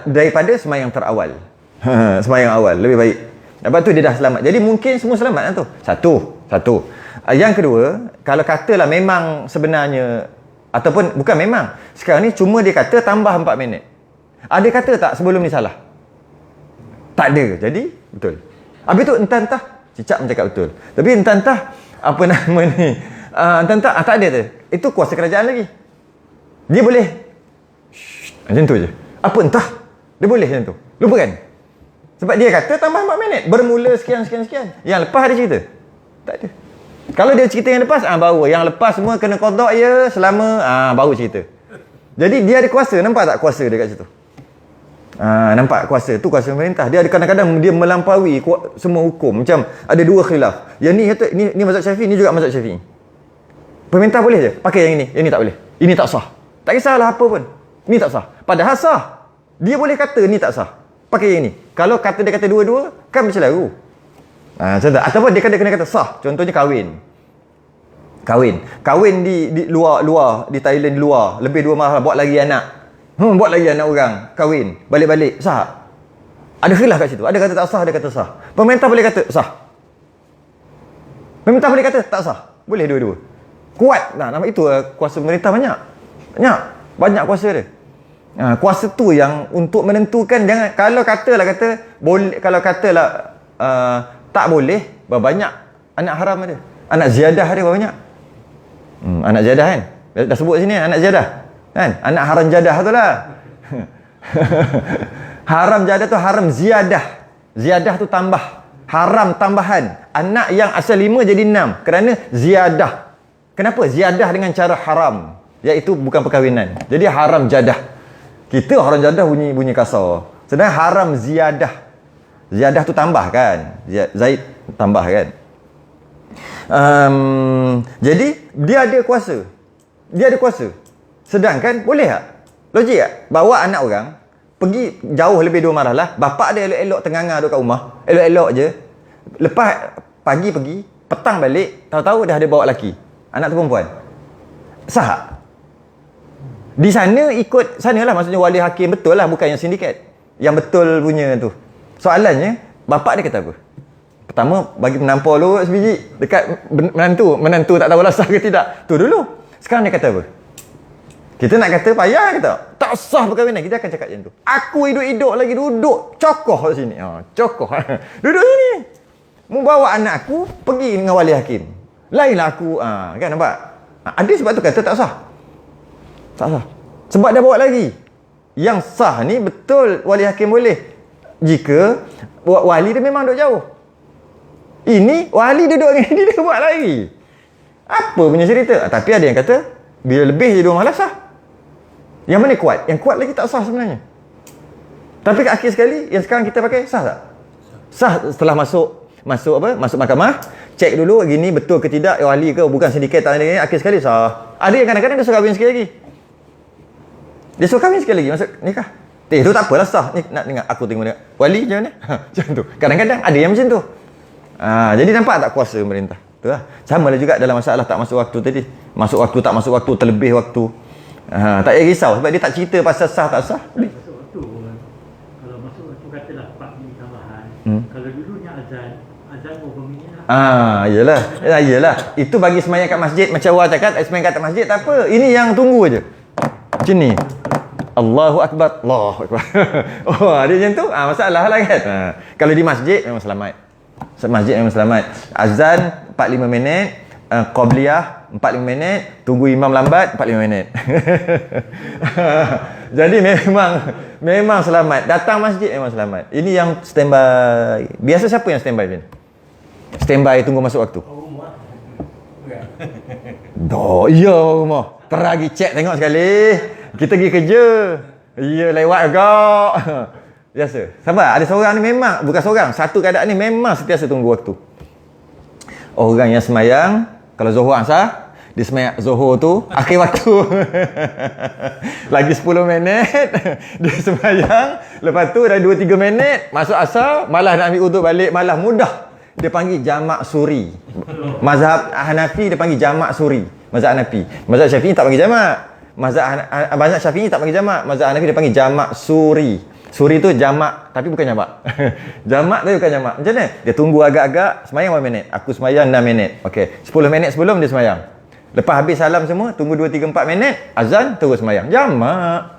Daripada sembahyang terawal. Sembahyang awal lebih baik. Lepas tu dia dah selamat. Jadi mungkin semua selamat lah tu. Satu Satu. Yang kedua, kalau katalah memang sebenarnya, ataupun bukan memang, sekarang ni cuma dia kata tambah 4 minit. Ada kata tak sebelum ni salah? Tak ada. Jadi betul. Habis tu entah-entah Cicak mencakap betul. Tapi entah-entah apa nama ni, entah-entah tak ada tu. Itu kuasa kerajaan lagi. Dia boleh macam tu je. Apa entah, dia boleh macam tu. Lupakan. Sebab dia kata tambah 4 minit, bermula sekian. Yang lepas ada cerita? Tak ada. Kalau dia cerita yang lepas, baru. Yang lepas semua kena qada ya selama, baru cerita. Jadi dia ada kuasa. Nampak tak kuasa dia kat situ? Nampak kuasa tu, kuasa pemerintah. Dia ada kadang-kadang dia melampaui semua hukum. Macam ada dua khilaf. Yang ni kata ni mazhab Syafi'i, ni juga mazhab Syafi'i. Pemerintah boleh je pakai yang ini tak boleh. Ini tak sah. Tak kisahlah apa pun. Ni tak sah. Padahal sah. Dia boleh kata ni tak sah. Pakai yang ni. Kalau kata dia kata dua-dua, kan bercelaru. Macam tu. Ataupun dia kena kata sah. Contohnya kahwin di luar di Thailand luar, lebih 2 mahal, buat lagi anak. Buat lagi anak orang, kahwin, balik-balik, sah. Ada khilaf kat situ. Ada kata tak sah, ada kata sah. Pemerintah boleh kata sah. Pemerintah boleh kata tak sah. Boleh dua-dua. Kuat. Nama itu kuasa pemerintah banyak kuasa dia. Kuasa tu yang untuk menentukan, jangan kalau katalah boleh, kalau katalah tak boleh, banyak anak haram ada. Anak ziyadah ada banyak. Anak ziyadah kan? Dah sebut sini anak ziyadah. Kan? Anak haram jadah tu lah. Haram jadah tu haram ziyadah. Ziyadah tu tambah. Haram tambahan. Anak yang asal 5 jadi 6. Kerana ziyadah. Kenapa? Ziyadah dengan cara haram. Iaitu bukan perkahwinan. Jadi haram jadah. Kita haram jadah bunyi kasar. Sedangkan haram ziyadah. Ziyadah tu tambah kan? Zaid tambah kan? Jadi dia ada kuasa. Sedangkan boleh tak? Logik tak? Bawa anak orang pergi jauh lebih 2 marhalah. Bapak dia elok-elok tengah-tengah duduk kat rumah. Elok-elok je. Lepas pagi pergi, petang balik, tahu-tahu dah ada bawa lelaki. Anak tu perempuan. Sah tak? Di sana ikut sanalah, maksudnya wali hakim betul lah, bukan yang sindiket. Yang betul punya tu. Soalannya, bapak dia kata apa? Pertama, bagi menampar lu sebiji dekat menantu tak tahulah sah ke tidak. Tu dulu. Sekarang dia kata apa? Kita nak kata payah ke tak sah perkahwinan, kita akan cakap macam tu. Aku hidup-hidup lagi duduk cokoh kat sini. Cokoh. Duduk sini. Mu bawa anak aku pergi dengan wali hakim. Lainlah aku. Kan nampak? Ada sebab tu kata tak sah. Tak sah. Sebab dah bawa lagi. Yang sah ni betul wali hakim boleh. Jika wali dia memang duduk jauh. Ini wali duduk dengan dia buat lagi. Apa punya cerita? Tapi ada yang kata bila lebih jadi 2 malas sah. Yang mana kuat? Yang kuat lagi tak sah sebenarnya. Tapi kat akhir sekali yang sekarang kita pakai sah tak? Sah setelah masuk mahkamah, cek dulu gini betul ke tidak, wali ke bukan sindiket tak ada, akhir sekali sah. Ada yang kadang-kadang dia suruh kahwin sekali lagi. Dia suruh kahwin sekali lagi masuk nikah. Itu tak apalah sah. Ni nak dengar aku tengok wali macam mana? Macam tu. Kadang-kadang ada yang macam tu. Jadi nampak tak kuasa pemerintah? Tu lah. Sama lah juga dalam masalah tak masuk waktu tadi. Masuk waktu tak masuk waktu, terlebih waktu. Tak payah risau sebab dia tak cerita pasal sah tak sah. Masuk waktu. Kalau masuk waktu katalah 4 minit tambahan. Kalau dulunya azan berapa minit lah. Iyalah. Itu bagi semayang kat masjid, macam orang cakap semayang kat masjid tak apa. Ini yang tunggu aje. Macam ni. Allahu Akbar. Allahu Akbar. Dia macam tu. Masalah lah kan. Kalau di masjid memang selamat. Masjid memang selamat. Azan 45 minit, Qabliyah 45 minit, tunggu imam lambat 45 minit. Jadi memang selamat. Datang masjid memang selamat. Ini yang standby. Biasa siapa yang standby Bin? Standby tunggu masuk waktu. Iya rumah. Teragi cek tengok sekali. Kita pergi kerja. Ya lewat agak. Biasa. Sabar, ada seorang ni memang, bukan seorang, satu keadaan ni memang sentiasa tunggu waktu. Orang yang semayang, kalau Zuhur asar, dia semayang Zuhur tu, akhir waktu. Lagi 10 minit, dia semayang, lepas tu dah 2-3 minit, masuk asar, malah nak ambil uduk balik, malah mudah. Dia panggil jamak suri. Mazhab Hanafi dia panggil jamak suri. Mazhab Hanafi. Mazhab Syafi'i tak panggil jamak. Mazhab Syafi'i tak panggil jamak. Mazhab Hanafi dia panggil jamak suri. Suri tu jamak tapi bukan jamak. Jamak tapi bukan jamak. Macam mana? Dia tunggu agak-agak, semayang berapa minit? Aku semayang 6 minit. Okey, 10 minit sebelum dia semayang. Lepas habis salam semua, tunggu 2 3 4 minit, azan terus semayang. Jamak.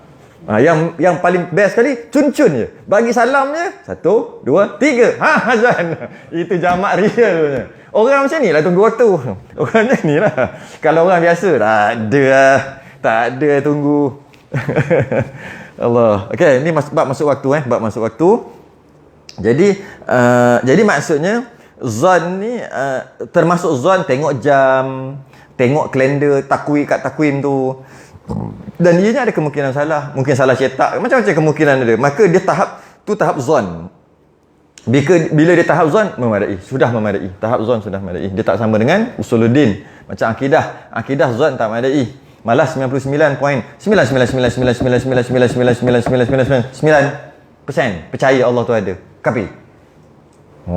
Yang paling best sekali cun-cun je. Bagi salam je 1 2 3. Azan. Itu jamak real punya. Orang macam ni lah tunggu waktu. Orang macam ni lah. Kalau orang biasa tak ada tunggu. Allah. Okey, ni bab masuk waktu bab masuk waktu. Jadi maksudnya zon ni termasuk zon tengok jam, tengok kalender, kat takwim tu. Dan ianya ada kemungkinan salah, mungkin salah cetak, macam-macam kemungkinan ada. Maka dia tahap zon. Bila dia tahap zon memadai, sudah memadai. Tahap zon sudah memadai. Dia tak sama dengan usuluddin. Macam akidah zon tak memadai. Malah 99.99999999999% percaya Allah tu ada. Kafir.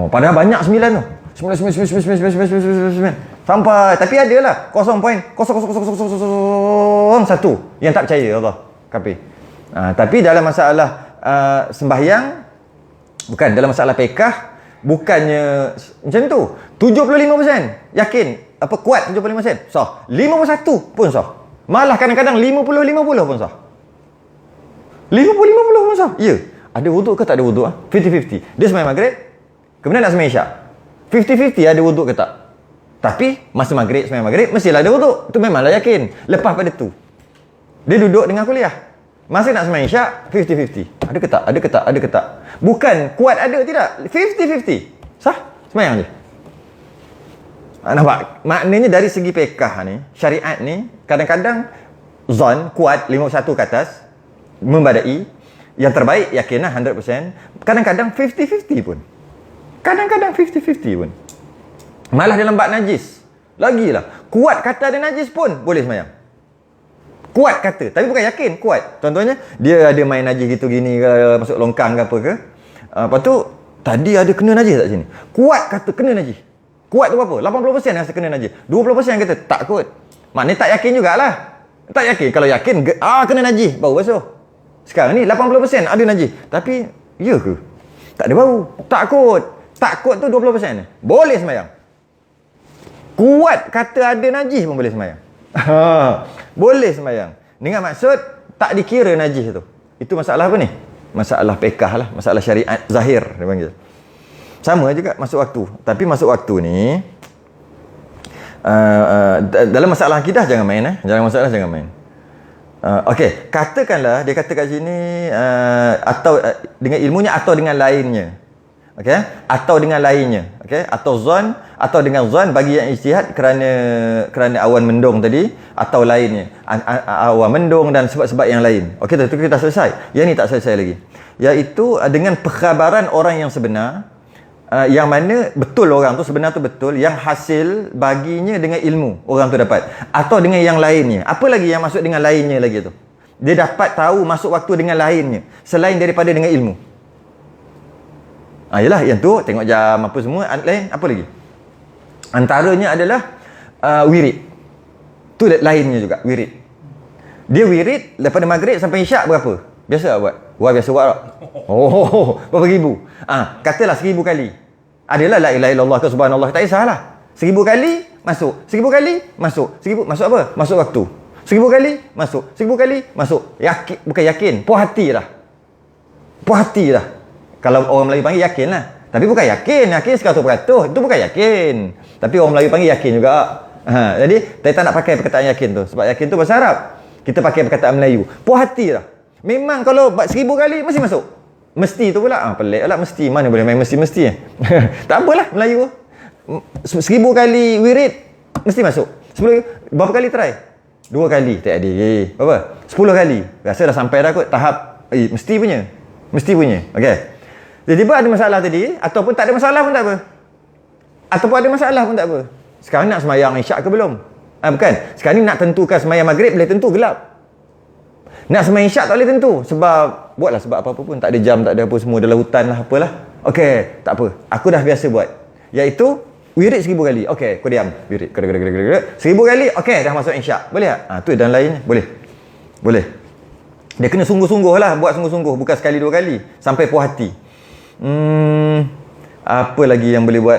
Padahal banyak 9 tu. 99999999 sampai, tapi adalah 0.00001 yang tak percaya Allah. Kafir. Tapi dalam masalah sembahyang, bukan dalam masalah fiqh, bukannya macam tu. 75% yakin, kuat 75%. Sah. 51 pun sah. Malah kadang-kadang 50-50 pun sah. 50-50 pun sah. Ya. Ada wuduk ke tak ada wuduk? 50-50. Dia sembahyang maghrib, kemudian nak sembahyang isyak. 50-50 ada wuduk ke tak? Tapi masa maghrib, sembahyang maghrib, mestilah ada wuduk. Itu memanglah yakin. Lepas pada tu, dia duduk dengan kuliah. Masa nak sembahyang isyak, 50-50. Ada ke tak? Ada ke tak? Ada ke tak? Bukan kuat ada tidak. 50-50. Sah? Sembahyang je. Nampak? Maknanya dari segi fiqh ni, syariat ni, kadang-kadang zon kuat 51 ke atas, membadai. Yang terbaik yakinlah 100%. Kadang-kadang 50-50 pun. Kadang-kadang 50-50 pun. Malah dalam bab najis, lagilah. Kuat kata ada najis pun boleh sembahyang. Kuat kata, tapi bukan yakin, kuat. Contohnya, dia ada main najis gitu gini ke, masuk longkang ke apa ke. Lepas tu, tadi ada kena najis tak sini? Kuat kata kena najis. Kuat tu berapa? 80% rasa kena najis. 20% kata tak kot. Maknanya tak yakin jugalah. Tak yakin. Kalau yakin, kena najis, baru basuh. Sekarang ni 80% ada najis. Tapi, ya ke? Tak ada bau. Tak kot. Tak kot tu 20%. Boleh sembahyang. Kuat kata ada najis pun boleh sembahyang. Boleh sembahyang. Dengan maksud, tak dikira najis tu. Itu masalah apa ni? Masalah fiqh lah. Masalah syariat zahir, dia panggil. Sama juga masuk waktu. Tapi masuk waktu ni, dalam masalah akidah jangan main. Jangan main. Okey, katakanlah dia kata kat sini atau dengan ilmunya atau dengan lainnya. Okey, atau dengan lainnya. Okey, atau dengan zon bagi yang ijtihad kerana awan mendung tadi atau lainnya. Awan mendung dan sebab-sebab yang lain. Okey, itu kita selesai. Yang ni tak selesai lagi. Iaitu dengan perkhabaran orang yang sebenar, yang mana betul orang tu, sebenar tu betul, yang hasil baginya dengan ilmu orang tu dapat, atau dengan yang lainnya. Apa lagi yang masuk dengan lainnya lagi tu? Dia dapat tahu masuk waktu dengan lainnya selain daripada dengan ilmu. Yalah, yang tu tengok jam apa semua. Lain apa lagi? Antaranya adalah wirid. Tu lainnya juga, wirid. Dia wirid daripada maghrib sampai isyak berapa? Biasa tak buat? Wah, biasa buat tak? Berapa ribu? Katalah 1000 kali. Adalah la ilaha illallah ke subhanallah, tak kisahlah. 1000 kali masuk. 1000 kali masuk. 1000 masuk apa? Masuk waktu. 1000 kali masuk. 1000 kali masuk. Yakin, bukan yakin, puas hati lah. Puas hati lah. Kalau orang Melayu panggil yakin lah. Tapi bukan yakin 100%. Itu bukan yakin. Tapi orang Melayu panggil yakin juga. Jadi, kita tak nak pakai perkataan yakin tu. Sebab yakin tu bahasa Arab. Kita pakai perkataan Melayu. Puas hati lah. Memang kalau 1000 kali mesti masuk. Mesti tu pula. Pelik lah mesti. Mana boleh main mesti-mesti. Tak apalah Melayu. 1000 kali wirid mesti masuk. 10 berapa kali try? 2 kali. Tak ada. Berapa? 10 kali. Rasa dah sampai dah kot tahap mesti punya. Okey. Tiba-tiba ada masalah tadi, ataupun tak ada masalah pun tak apa. Ataupun ada masalah pun tak apa. Sekarang nak sembahyang isyak ke belum? Bukan. Sekarang ni nak tentukan sembahyang maghrib, boleh tentu gelap. Nak sembahyang isyak tak boleh tentu. Sebab, buatlah sebab apa-apa pun. Tak ada jam, tak ada apa semua. Dalam hutan lah, apalah. Okey, tak apa. Aku dah biasa buat. Iaitu, wirid 1000 kali. Okey, kau diam. Wirid. 1000 kali. Okey, dah masuk isyak. Boleh tak? Tu dan lainnya. Boleh. Dia kena sungguh-sungguh lah, buat sungguh-sungguh, bukan sekali dua kali, sampai puas hati. Apa lagi yang boleh buat?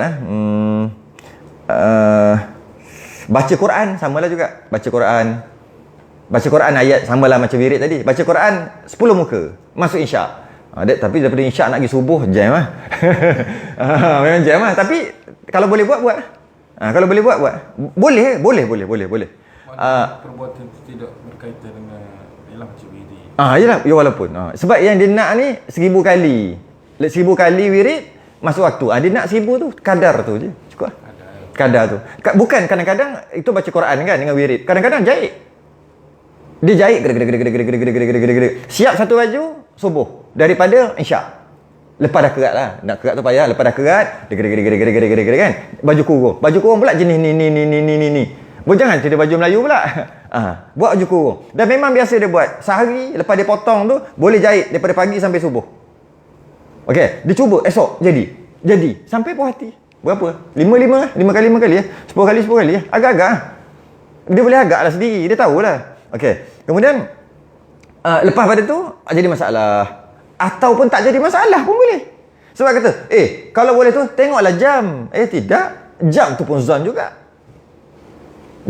Baca Quran, samalah juga. Baca Quran ayat samalah macam wirid tadi. Baca Quran 10 muka, masuk isyak. Tapi daripada isyak nak pergi subuh, jam lah. Memang jam lah. Tapi kalau boleh buat, buat. Kalau boleh buat, buat. Boleh. Perbuatan itu tidak berkaitan dengan ialah macam wirid. Yalah, ya walaupun. Sebab yang dia nak ni 1000 kali. 1000 kali wirid masuk waktu. Dia nak 1000 tu, kadar tu je. Cukup. Kadar tu. Bukan kadang-kadang itu baca Quran kan dengan wirid. Kadang-kadang jahit. Dia jahit siap satu baju subuh daripada isyak. Lepas dah kerat lah. Nak kerat tu payah. Lepas dah kerat, kan. Baju kurung pula jenis ni. Jangan cerita baju Melayu pula. Buat baju kurung. Dan memang biasa dia buat. Sehari lepas dia potong tu, boleh jahit daripada pagi sampai subuh. Okey, dia cuba esok jadi. Sampai puas hati. Berapa? 5 kali ya. 10 kali ya. Agak-agak. Dia boleh agak lah sendiri. Dia tahulah. Okey. Kemudian lepas pada tu jadi masalah. Ataupun tak jadi masalah pun boleh. Sebab kata, kalau boleh tu tengoklah jam. Tidak. Jam tu pun zon juga.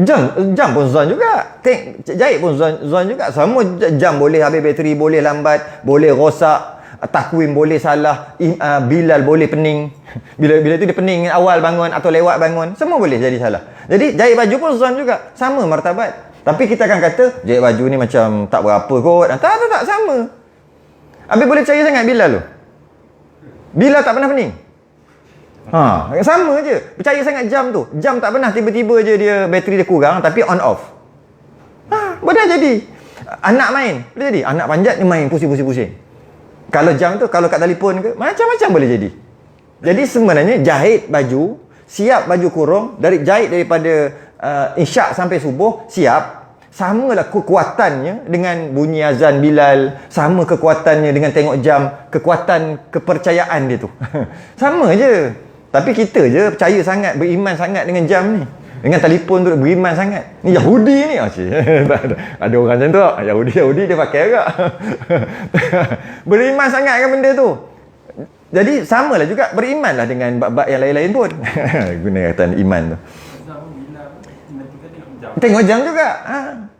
Jam pun zon juga. Jahit pun zon juga. Semua jam boleh habis bateri, boleh lambat, boleh rosak, takwim boleh salah, Bilal boleh pening. Bila tu dia pening awal bangun atau lewat bangun, semua boleh jadi salah. Jadi jahit baju pun zon juga. Sama martabat. Tapi kita akan kata jahit baju ni macam tak berapa kot. Tak sama. Habis boleh percaya sangat Bilal tu. Bilal tak pernah pening. Sama je. Percaya sangat jam tu. Jam tak pernah tiba-tiba je dia bateri dia kurang tapi on off. Boleh jadi. Anak main, boleh jadi. Anak panjat dia main pusing. Kalau jam tu, kalau kat telefon ke, macam-macam boleh jadi. Jadi sebenarnya jahit baju, siap baju kurung, jahit daripada isyak sampai subuh, siap. Samalah kekuatannya dengan bunyi azan Bilal, sama kekuatannya dengan tengok jam, kekuatan kepercayaan dia tu. Sama je. Tapi kita je percaya sangat, beriman sangat dengan jam ni. Dengan telefon tu beriman sangat. Ni Yahudi ni. Ada orang macam tu. Yahudi dia pakai agak. Beriman sangat dengan benda tu. Jadi samalah juga, berimanlah dengan bab-bab yang lain-lain pun. Guna kata iman tu. Tengok jam juga.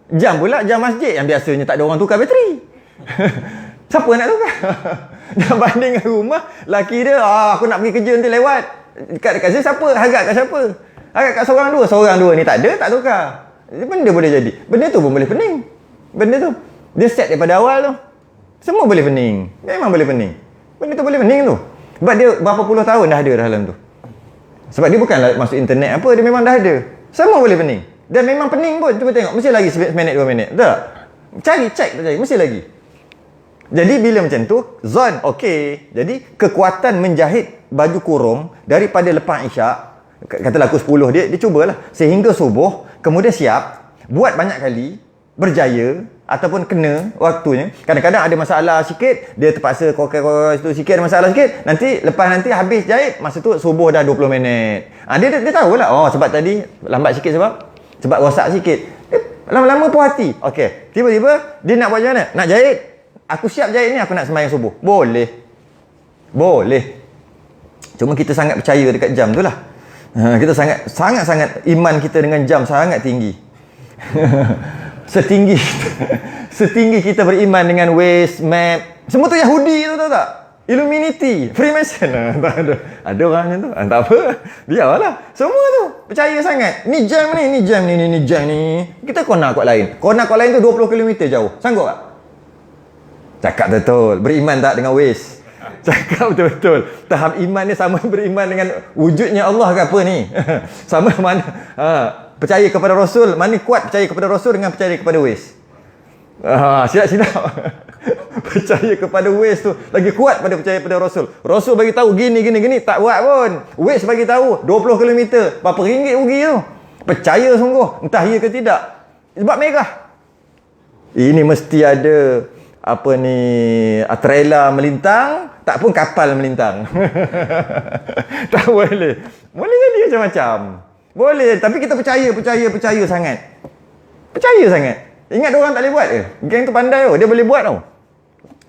Jam pula, jam masjid yang biasanya tak ada orang tukar bateri. Siapa nak tukar? Dah banding dengan rumah, laki dia, aku nak pergi kerja nanti lewat. Dekat sini siapa? Harap kat siapa? Harap kat seorang dua ni tak ada, tak tukar. Benda boleh jadi. Benda tu pun boleh pening. Benda tu. Dia set daripada awal tu. Semua boleh pening. Memang boleh pening. Benda tu boleh pening tu. Sebab dia berapa puluh tahun dah ada dalam tu. Sebab dia bukanlah masuk internet apa, dia memang dah ada. Semua boleh pening. Dan memang pening pun. Cuba tengok. Mesti lagi 1 minit 2 minit. Betul tak? Cek. Mesti lagi. Jadi bila macam tu, zon okey. Jadi kekuatan menjahit baju kurung daripada lepas isyak, katalah pukul 10 dia cubalah sehingga subuh, kemudian siap, buat banyak kali, berjaya ataupun kena waktunya. Kadang-kadang ada masalah sikit, dia terpaksa korek situ sikit, ada masalah sikit, nanti habis jahit, masa tu subuh dah 20 minit. Dia tahulah, sebab tadi lambat sikit sebab rosak sikit. Lama-lama puas hati. Okey, tiba-tiba dia nak buat macam mana? Nak jahit. Aku siap jahit ni, aku nak sembahyang subuh. Boleh. Cuma kita sangat percaya dekat jam tu lah. Kita sangat iman kita dengan jam sangat tinggi. Setinggi kita beriman dengan Waze, Map. Semua tu Yahudi tu, tahu tak? Illuminati, Freemason. Ada orang macam tu. Tak apa. Biarlah. Semua tu percaya sangat. Ni jam ni. Kita corner kot lain. Corner kot lain tu 20 km jauh. Sanggup tak? Cakap betul. Beriman tak dengan Waze? Cakap betul-betul. Tahap iman ni sama beriman dengan wujudnya Allah ke apa ni? Sama mana? Percaya kepada Rasul. Mana kuat percaya kepada Rasul dengan percaya kepada Waze? Silap. Percaya kepada Waze tu lagi kuat pada percaya pada Rasul. Rasul bagi tahu gini tak buat pun. Waze bagi tahu 20 km berapa ringgit rugi tu. Percaya sungguh, entah ya ke tidak. Sebab merah. Ini mesti ada trailer melintang, tak pun kapal melintang. Tak boleh. Boleh jadi macam-macam. Boleh, tapi kita percaya sangat. Ingat orang tak boleh buat ke? Geng tu pandai tau. Dia boleh buat tau.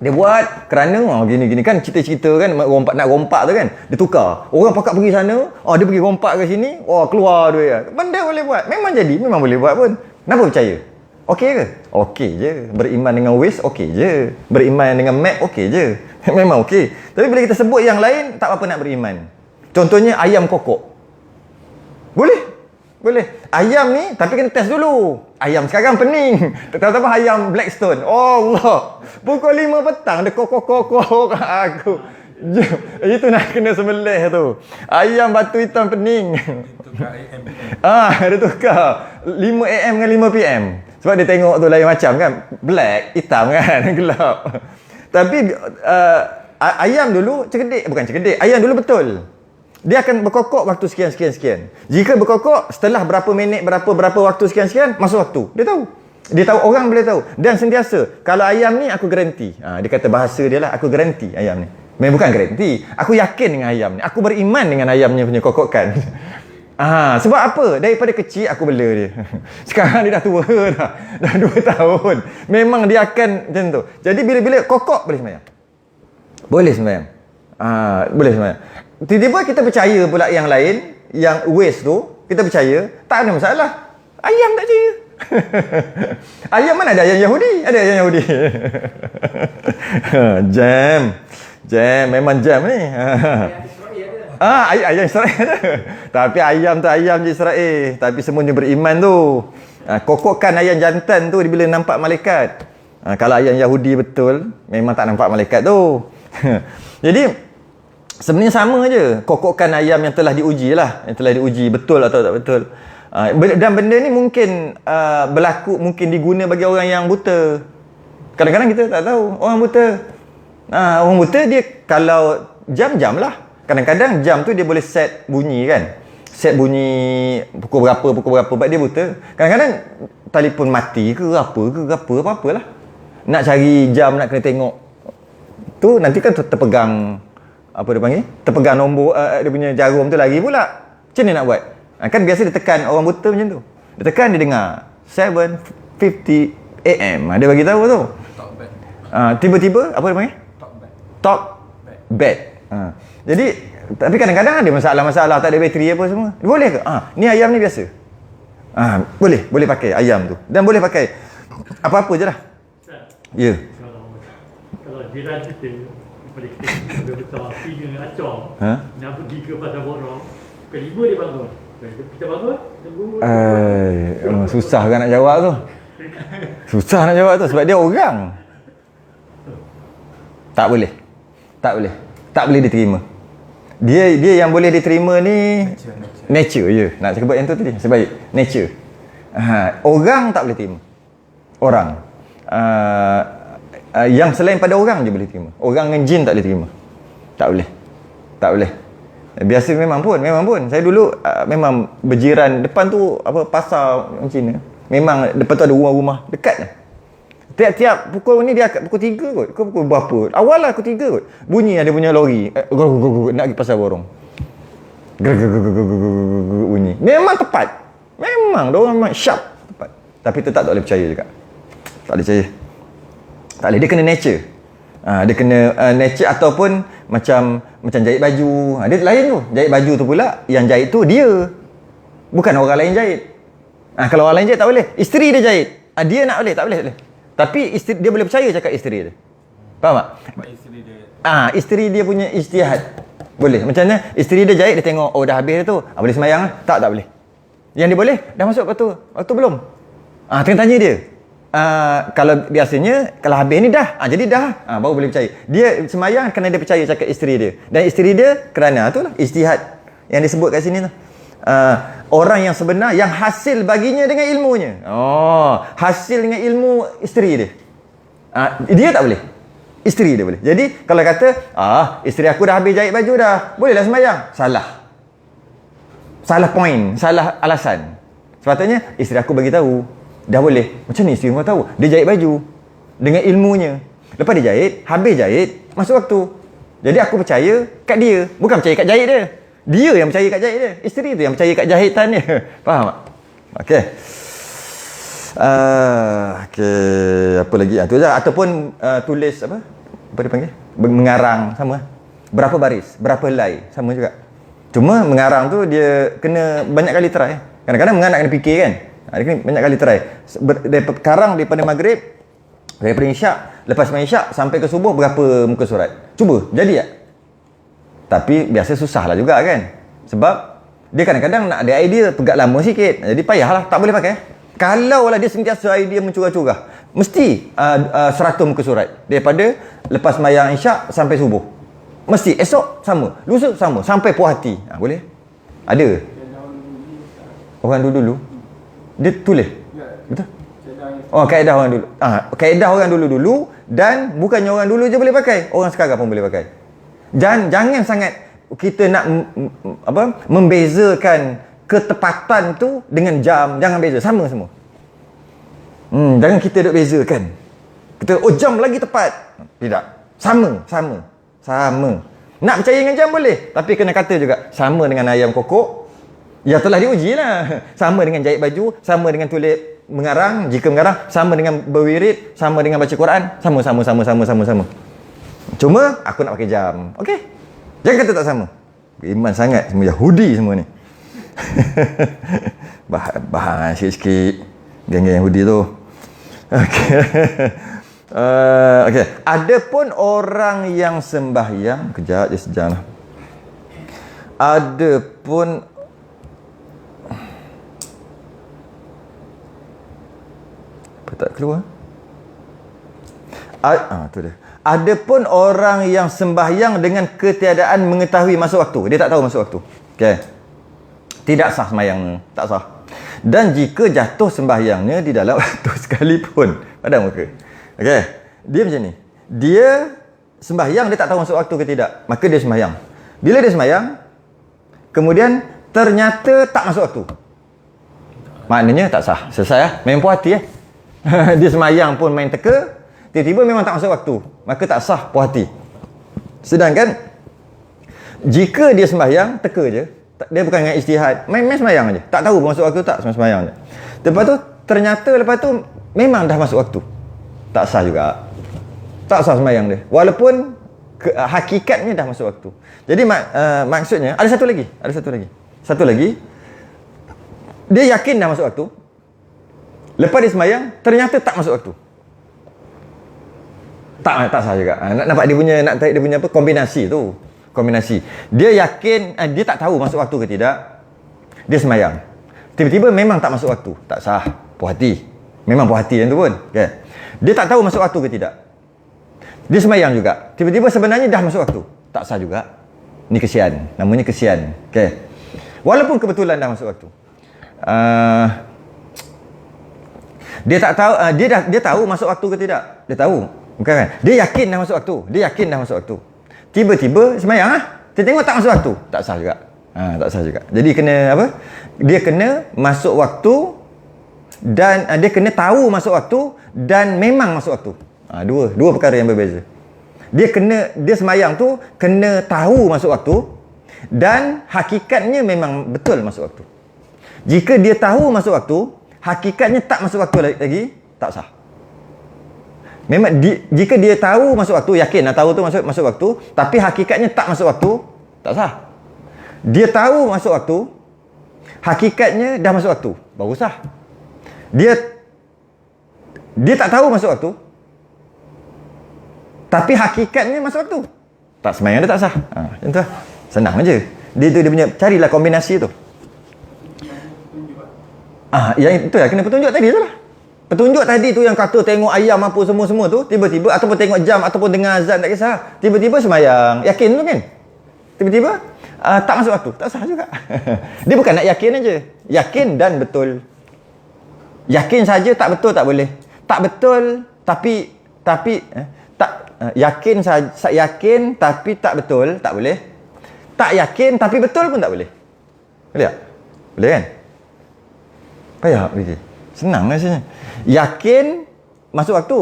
Dia buat kerana gini-gini kan cerita-cerita kan nak rompak tu kan. Dia tukar. Orang pakat pergi sana, dia pergi rompak ke sini, keluar duit lah. Benda boleh buat. Memang jadi, memang boleh buat pun. Kenapa percaya? Okey ke? Okey je. Beriman dengan Waze, okey je. Beriman dengan map, okey je. Memang okey. Tapi bila kita sebut yang lain, tak apa nak beriman. Contohnya ayam kokok. Boleh? Boleh. Ayam ni, tapi kena test dulu. Ayam sekarang pening. Terutama ayam Blackstone. Oh Allah. Pukul 5 petang, dia kokok kat aku. Itu nak kena sembelih tu. Ayam batu hitam pening. Tukar AM. Dia tukar 5 AM dengan 5 PM. Sebab dia tengok tu lain macam kan. Black, hitam kan, gelap. Tapi ayam dulu cerdik, bukan cerdik. Ayam dulu betul. Dia akan berkokok waktu sekian. Jika berkokok setelah berapa minit, berapa waktu sekian, masuk waktu. Dia tahu. Dia tahu, orang boleh tahu. Dan sentiasa, kalau ayam ni aku garanti. Dia kata bahasa dia lah, aku garanti ayam ni. Memang bukan garanti. Aku yakin dengan ayam ni. Aku beriman dengan ayamnya punya kokokan. Sebab apa? Daripada kecil aku bela dia. Sekarang dia dah tua dah. Dah 2 tahun. Memang dia akan macam tu. Jadi bila-bila kokok boleh sembahyang. Boleh sembahyang. Boleh sembahyang. Tiba-tiba kita percaya pula yang lain, yang waste tu, kita percaya, tak ada masalah. Ayam tak percaya. Ayam mana ada ayam Yahudi? Ada ayam Yahudi. Jam, memang jam ni. Ayam Israel ada. Tapi ayam tu ayam je Israel. Tapi semuanya beriman tu. Kokokkan ayam jantan tu bila nampak malaikat. Kalau ayam Yahudi betul, memang tak nampak malaikat tu. Jadi sebenarnya sama je. Kokokkan ayam yang telah diuji lah. Yang telah diuji betul atau tak betul. Dan benda ni mungkin berlaku, mungkin diguna bagi orang yang buta. Kadang-kadang kita tak tahu. Orang buta. Orang buta dia kalau jam-jam lah. Kadang-kadang jam tu dia boleh set bunyi kan. Set bunyi pukul berapa. Sebab dia buta. Kadang-kadang telefon mati ke apa-apalah. Nak cari jam, nak kena tengok. Tu nanti kan terpegang, apa dia panggil? Terpegang nombor dia punya jarum tu lagi pula. Macam mana nak buat? Kan biasa dia tekan, orang buta macam tu. Dia tekan, dia dengar 7:50 AM. Dia bagi tahu tu. Tiba-tiba apa dia panggil? Talk back. Jadi tapi kadang-kadang ada masalah-masalah, tak ada bateri apa semua. Boleh ke? Ni ayam ni biasa. Boleh pakai ayam tu. Dan boleh pakai apa-apa je lah. Ya. Kalau jiran kita daripada kita besar, 3 acor, nak pergi ke pasar borong, kelima dia bangun. Kita bangun, tunggu. Susah kan nak jawab tu. Susah nak jawab tu sebab dia orang. Tak boleh diterima. Dia yang boleh diterima ni nature je. Nak cakap yang tu tadi sebaik nature. Orang tak boleh terima. Orang yang selain pada orang je boleh terima. Orang dengan jin tak boleh terima. Tak boleh. Biasa memang pun. Saya dulu memang berjiran depan tu pasar orang Cina. Memang depan tu ada rumah-rumah dekat je. Tiap-tiap pukul ni dia pukul 3 kot. Pukul berapa? Awal lah pukul 3 kot. Bunyi ada punya lori. Nak pergi pasar borong. Bunyi. Memang tepat. Memang. Diorang memang sharp. Tepat. Tapi tetap tak boleh percaya juga. Tak boleh percaya. Tak boleh. Dia kena nature. Dia kena nature ataupun macam jahit baju. Dia lain tu. Jahit baju tu pula, yang jahit tu dia. Bukan orang lain jahit. Kalau orang lain jahit tak boleh. Isteri dia jahit. Dia nak boleh. Tak boleh. Tapi isteri, dia boleh percaya cakap isteri dia. Faham tak? Isteri dia punya ijtihad. Boleh. Macam mana? Isteri dia jahit, dia tengok, dah habis dah tu. Boleh sembahyang lah? Tak boleh. Yang dia boleh, dah masuk waktu belum? Tengah tanya dia. Kalau biasanya, kalau habis ni dah. Jadi dah. Baru boleh percaya. Dia sembahyang kerana dia percaya cakap isteri dia. Dan isteri dia kerana itulah ijtihad yang disebut kat sini tu. Orang yang sebenar, yang hasil baginya dengan ilmunya. Hasil dengan ilmu isteri dia. Dia tak boleh. Isteri dia boleh. Jadi kalau kata, isteri aku dah habis jahit baju dah, bolehlah sembahyang. Salah point, salah alasan. Sepatutnya isteri aku bagi tahu, dah boleh. Macam ni isteri kau tahu? Dia jahit baju dengan ilmunya. Lepas dia jahit, habis jahit, masuk waktu. Jadi aku percaya kat dia, bukan percaya kat jahit dia. Dia yang percaya kat jahit dia. Isteri tu yang percaya kat jahitan dia. Faham tak? Okey. Okey, apa lagi? Itu saja. Ataupun tulis apa? Apa dia panggil? Mengarang sama. Berapa baris, berapa helai, sama juga. Cuma mengarang tu dia kena banyak kali try. Kadang-kadang mengarang kena fikir kan. Dia kena banyak kali try. Karang daripada maghrib, daripada isyak, lepas main isyak sampai ke subuh berapa muka surat? Cuba, jadi tak? Tapi biasa susah lah juga kan. Sebab dia kadang-kadang nak ada idea pegat lama sikit. Jadi payahlah, tak boleh pakai. Kalau lah dia sentiasa idea mencurah-curah, mesti 100 muka surat. Daripada lepas mayang isyak sampai subuh. Mesti esok sama, lusa sama, sampai puas hati. Boleh? Ada. Orang dulu dia tulis. Betul? Oh, kaedah orang dulu. Kaedah orang dulu dan bukannya orang dulu je boleh pakai, orang sekarang pun boleh pakai. Jangan sangat kita nak membezakan ketepatan tu dengan jam, jangan beza, sama semua. Jangan kita duk bezakan. Kita jam lagi tepat. Tidak. Sama. Nak percaya dengan jam boleh, tapi kena kata juga sama dengan ayam kokok. Ya telah diuji lah. Sama dengan jahit baju, sama dengan tulis mengarang, jika mengarang, sama dengan berwirid, sama dengan baca Quran, sama. Cuma aku nak pakai jam. Okey. Jangan kata tak sama. Iman sangat semua Yahudi semua ni. Bahan sikit-sikit geng-geng Yahudi tu. Okey. Okey. Ada pun orang yang sembahyang, kejap je sejam lah. Ada pun apa tak keluar? Tu dia. Ada pun orang yang sembahyang dengan ketiadaan mengetahui masa waktu. Dia tak tahu masa waktu. Okey. Tidak sah sembahyangnya, tak sah. Dan jika jatuh sembahyangnya di dalam waktu sekalipun, pada muka. Okey. Dia macam ni. Dia sembahyang, dia tak tahu masuk waktu ke tidak. Maka dia sembahyang. Bila dia sembahyang, kemudian ternyata tak masuk waktu. Maknanya tak sah. Selesai lah. Main puas hati dia sembahyang pun main teka, tiba-tiba memang tak masuk waktu. Maka tak sah puas hati. Sedangkan jika dia sembahyang, teka je. Dia bukan dengan ijtihad. Main sembahyang je. Tak tahu masuk waktu tak, sembahyang je. Lepas tu, ternyata lepas tu memang dah masuk waktu. Tak sah juga. Tak sah sembahyang dia. Walaupun hakikatnya dah masuk waktu. Jadi maksudnya ada satu lagi. Dia yakin dah masuk waktu. Lepas dia sembahyang, ternyata tak masuk waktu. Tak sah juga. Nampak dia punya apa kombinasi tu. Kombinasi. Dia yakin dia tak tahu masuk waktu ke tidak. Dia sembahyang. Tiba-tiba memang tak masuk waktu. Tak sah. Puas hati. Memang puas hati yang tu pun. Okay. Dia tak tahu masuk waktu ke tidak. Dia sembahyang juga. Tiba-tiba sebenarnya dah masuk waktu. Tak sah juga. Ni kesian. Namanya kesian. Okay. Walaupun kebetulan dah masuk waktu. Dia tak tahu, dia tahu masuk waktu ke tidak. Dia tahu. Bukan kan? Dia yakin dah masuk waktu. Tiba-tiba sembahyang Dia tengok tak masuk waktu. Tak sah juga. Tak sah juga. Jadi kena apa? Dia kena masuk waktu dan dia kena tahu masuk waktu dan memang masuk waktu. Dua perkara yang berbeza. Dia sembahyang tu kena tahu masuk waktu dan hakikatnya memang betul masuk waktu. Jika dia tahu masuk waktu, hakikatnya tak masuk waktu lagi, tak sah. Memang jika dia tahu masuk waktu, yakin tahu tu masuk waktu, tapi hakikatnya tak masuk waktu, tak sah. Dia tahu masuk waktu, hakikatnya dah masuk waktu, baru sah. Dia tak tahu masuk waktu, tapi hakikatnya masuk waktu, tak sembahyang dia tak sah. Macam tu lah. Senang aja. Dia punya, carilah kombinasi tu. Yang itu lah, kena petunjuk tadi tu lah. Petunjuk tadi tu yang kata tengok ayam apa semua-semua tu, tiba-tiba ataupun tengok jam ataupun dengar azan, tak kisah. Tiba-tiba sembahyang, yakin tu kan? Tiba-tiba tak masuk waktu, tak sah juga. Dia bukan nak yakin aja. Yakin dan betul. Yakin saja tak betul tak boleh. Tak betul tapi yakin tapi tak betul tak boleh. Tak yakin tapi betul pun tak boleh. Boleh tak? Boleh kan? Payah fikir. Senang rasanya. Yakin masuk waktu.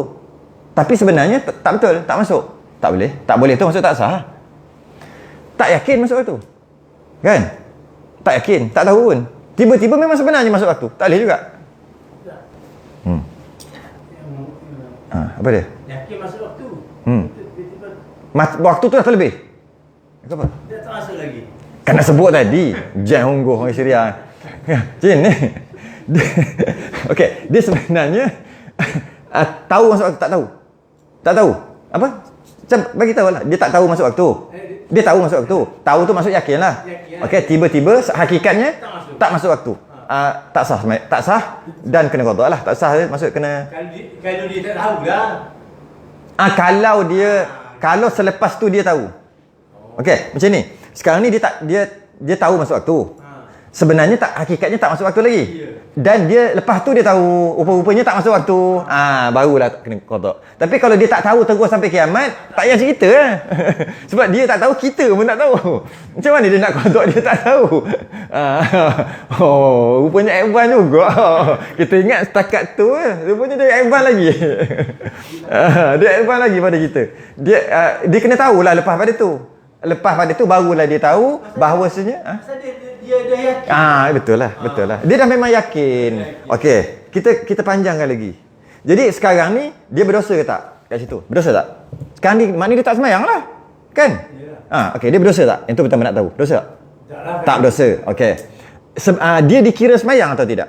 Tapi sebenarnya tak betul, tak masuk. Tak boleh. Tak boleh tu maksud tak sah. Tak yakin masuk waktu. Kan? Tak yakin, tak tahu pun. Tiba-tiba memang sebenarnya masuk waktu. Tak boleh juga. Apa dia? Yakin masuk waktu. Tiba-tiba Waktu tu dah terlebih. Apa? dia tak masuk lagi. Kan nak sebut tadi. Jangan ungguh orang Syria. Macam ni. Okey, dia sebenarnya tahu masuk waktu, tak tahu. Tak tahu. Apa? Macam bagi tahu lah. Dia tak tahu masuk waktu. Dia tahu masuk waktu. Tahu tu maksud yakin lah. Okey, tiba-tiba hakikatnya tak masuk waktu. Tak sah, tak sah dan kena qada lah. Tak sah maksud kena. Kalau dia tak tahu lah. Kalau selepas tu dia tahu. Okey, macam ni. Sekarang ni dia tahu masuk waktu. Sebenarnya hakikatnya tak masuk waktu lagi. Dan dia lepas tu dia tahu rupa-rupanya tak masuk waktu. Barulah kena qada. Tapi kalau dia tak tahu terus sampai kiamat, tak payah cerita lah. Sebab dia tak tahu, kita pun tak tahu. Macam mana dia nak qada dia tak tahu? Rupanya advance juga. Kita ingat setakat tu, rupanya dia advance lagi. Dia advance lagi pada kita. Dia kena tahulah lepas pada tu. Lepas pada tu barulah dia tahu bahawasanya Dia yakin. Betul lah. Dia dah memang yakin. Okey, kita panjangkan lagi. Jadi sekarang ni dia berdosa ke tak? Kat situ. Berdosa tak? Sekarang ni maknanya dia tak sembahyang lah. Kan? Okey, dia berdosa tak? Yang tu pertama nak tahu. Berdosa tak? Tak berdosa. Okey. Dia dikira sembahyang atau tidak?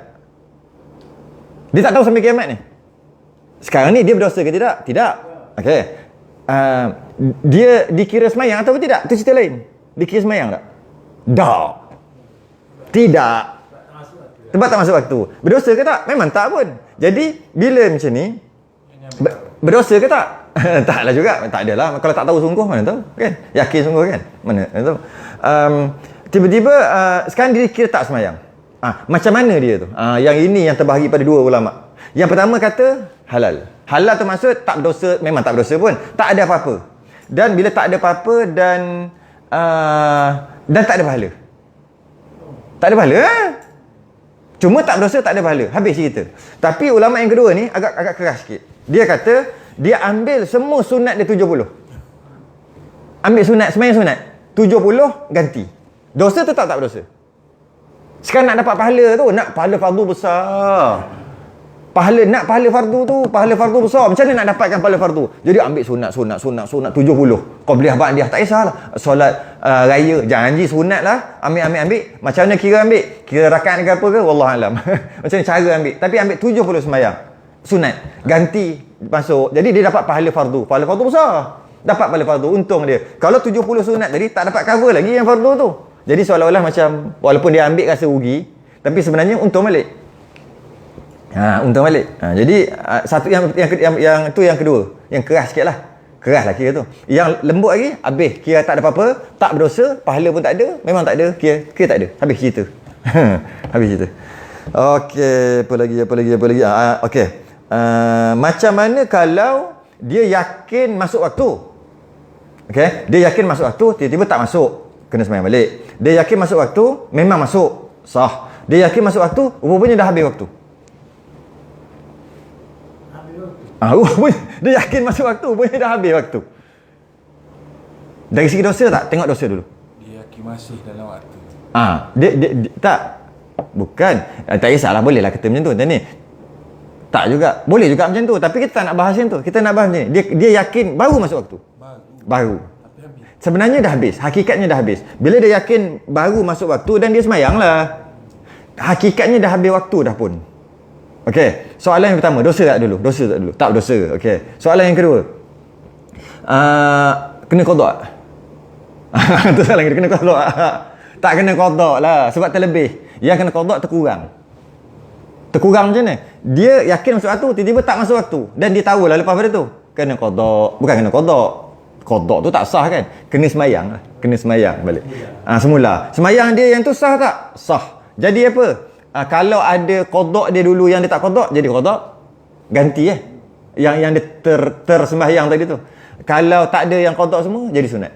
Dia tak tahu sampai kiamat ni. Sekarang ni dia berdosa ke tidak? Tidak. Okey. Dia dikira sembahyang atau tidak? Itu cerita lain. Dikira sembahyang tak? Tak. Tidak. Sebab tak masuk waktu. Berdosa ke tak? Memang tak pun. Jadi bila macam ni berdosa ke tak? Taklah juga. Tak adalah. Kalau tak tahu sungguh mana tahu kan? Yakin sungguh kan? Mana tahu. Tiba-tiba sekarang dia kira tak sembahyang. Macam mana dia tu? Yang ini yang terbahagi pada dua ulama. Yang pertama kata halal. Halal tu maksud tak berdosa, memang tak berdosa pun. Tak ada apa-apa. Dan bila tak ada apa-apa dan tak ada pahala. Tak ada pahala Cuma tak berdosa, tak ada pahala. Habis cerita. Tapi ulama yang kedua ni agak keras sikit. Dia kata dia ambil semua sunat dia 70. Ambil sunat, sembahyang sunat 70 ganti. Dosa tu tak berdosa. Sekarang nak dapat pahala tu, nak pahala fardu besar. Nak pahala fardu tu, pahala fardu besar. Macam mana nak dapatkan pahala fardu? Jadi ambil sunat 70. Qabliyah ba'diyah tak kisahlah. Solat raya, janji sunat lah. Ambil. Macam mana kira ambil? Kira rakaat ke apa ke? Wallahualam. Macam mana cara ambil? Tapi ambil 70 sembahyang. Sunat. Ganti masuk. Jadi dia dapat pahala fardu. Pahala fardu besar. Dapat pahala fardu. Untung dia. Kalau 70 sunat tadi tak dapat cover lagi yang fardu tu. Jadi seolah-olah macam walaupun dia ambil rasa rugi, tapi sebenarnya untung balik. Untung balik. Jadi satu yang tu yang kedua, yang keras sikitlah. Keras lah kira tu. Yang lembut lagi, habis kira tak ada apa-apa, tak berdosa, pahala pun tak ada, memang tak ada, kira tak ada. Habis cerita. Habis cerita. Okey, apa lagi? Okey. Macam mana kalau dia yakin masuk waktu? Okey, dia yakin masuk waktu, tiba-tiba tak masuk, kena sembahyang balik. Dia yakin masuk waktu, memang masuk, sah. Dia yakin masuk waktu, rupanya dah habis waktu. Dia yakin masuk waktu, rupanya dah habis waktu. Dari segi dosa tak? Tengok dosa dulu. Dia yakin masih dalam waktu. Dia tak. Bukan. Tak kisahlah, boleh lah kata macam tu. Ni. Tak juga. Boleh juga macam tu. Tapi kita tak nak bahas macam tu. Kita nak bahas macam ni. Dia yakin baru masuk waktu. Baru. Sebenarnya dah habis. Hakikatnya dah habis. Bila dia yakin baru masuk waktu dan dia sembahyang lah. Hakikatnya dah habis waktu dah pun. Okey. Soalan yang pertama. Dosa tak dulu? Dosa tak dulu? Tak berdosa. Okey. Soalan yang kedua. Kena qada. Tu soalan kedua. Kena qada. Tak kena qada lah. Sebab terlebih. Yang kena qada terkurang. Terkurang macam mana? Dia yakin masuk waktu, tiba-tiba tak masuk waktu. Dan dia tahulah lepas pada tu. Kena qada. Bukan kena qada. Qada tu tak sah kan? Kena sembahyang lah. Kena sembahyang balik. Semula. Sembahyang dia yang tu sah tak? Sah. Jadi apa? Kalau ada qada dia dulu yang dia tak qada, jadi qada. Ganti Yang dia tersembahyang tadi tu. Kalau tak ada yang qada semua, jadi sunat.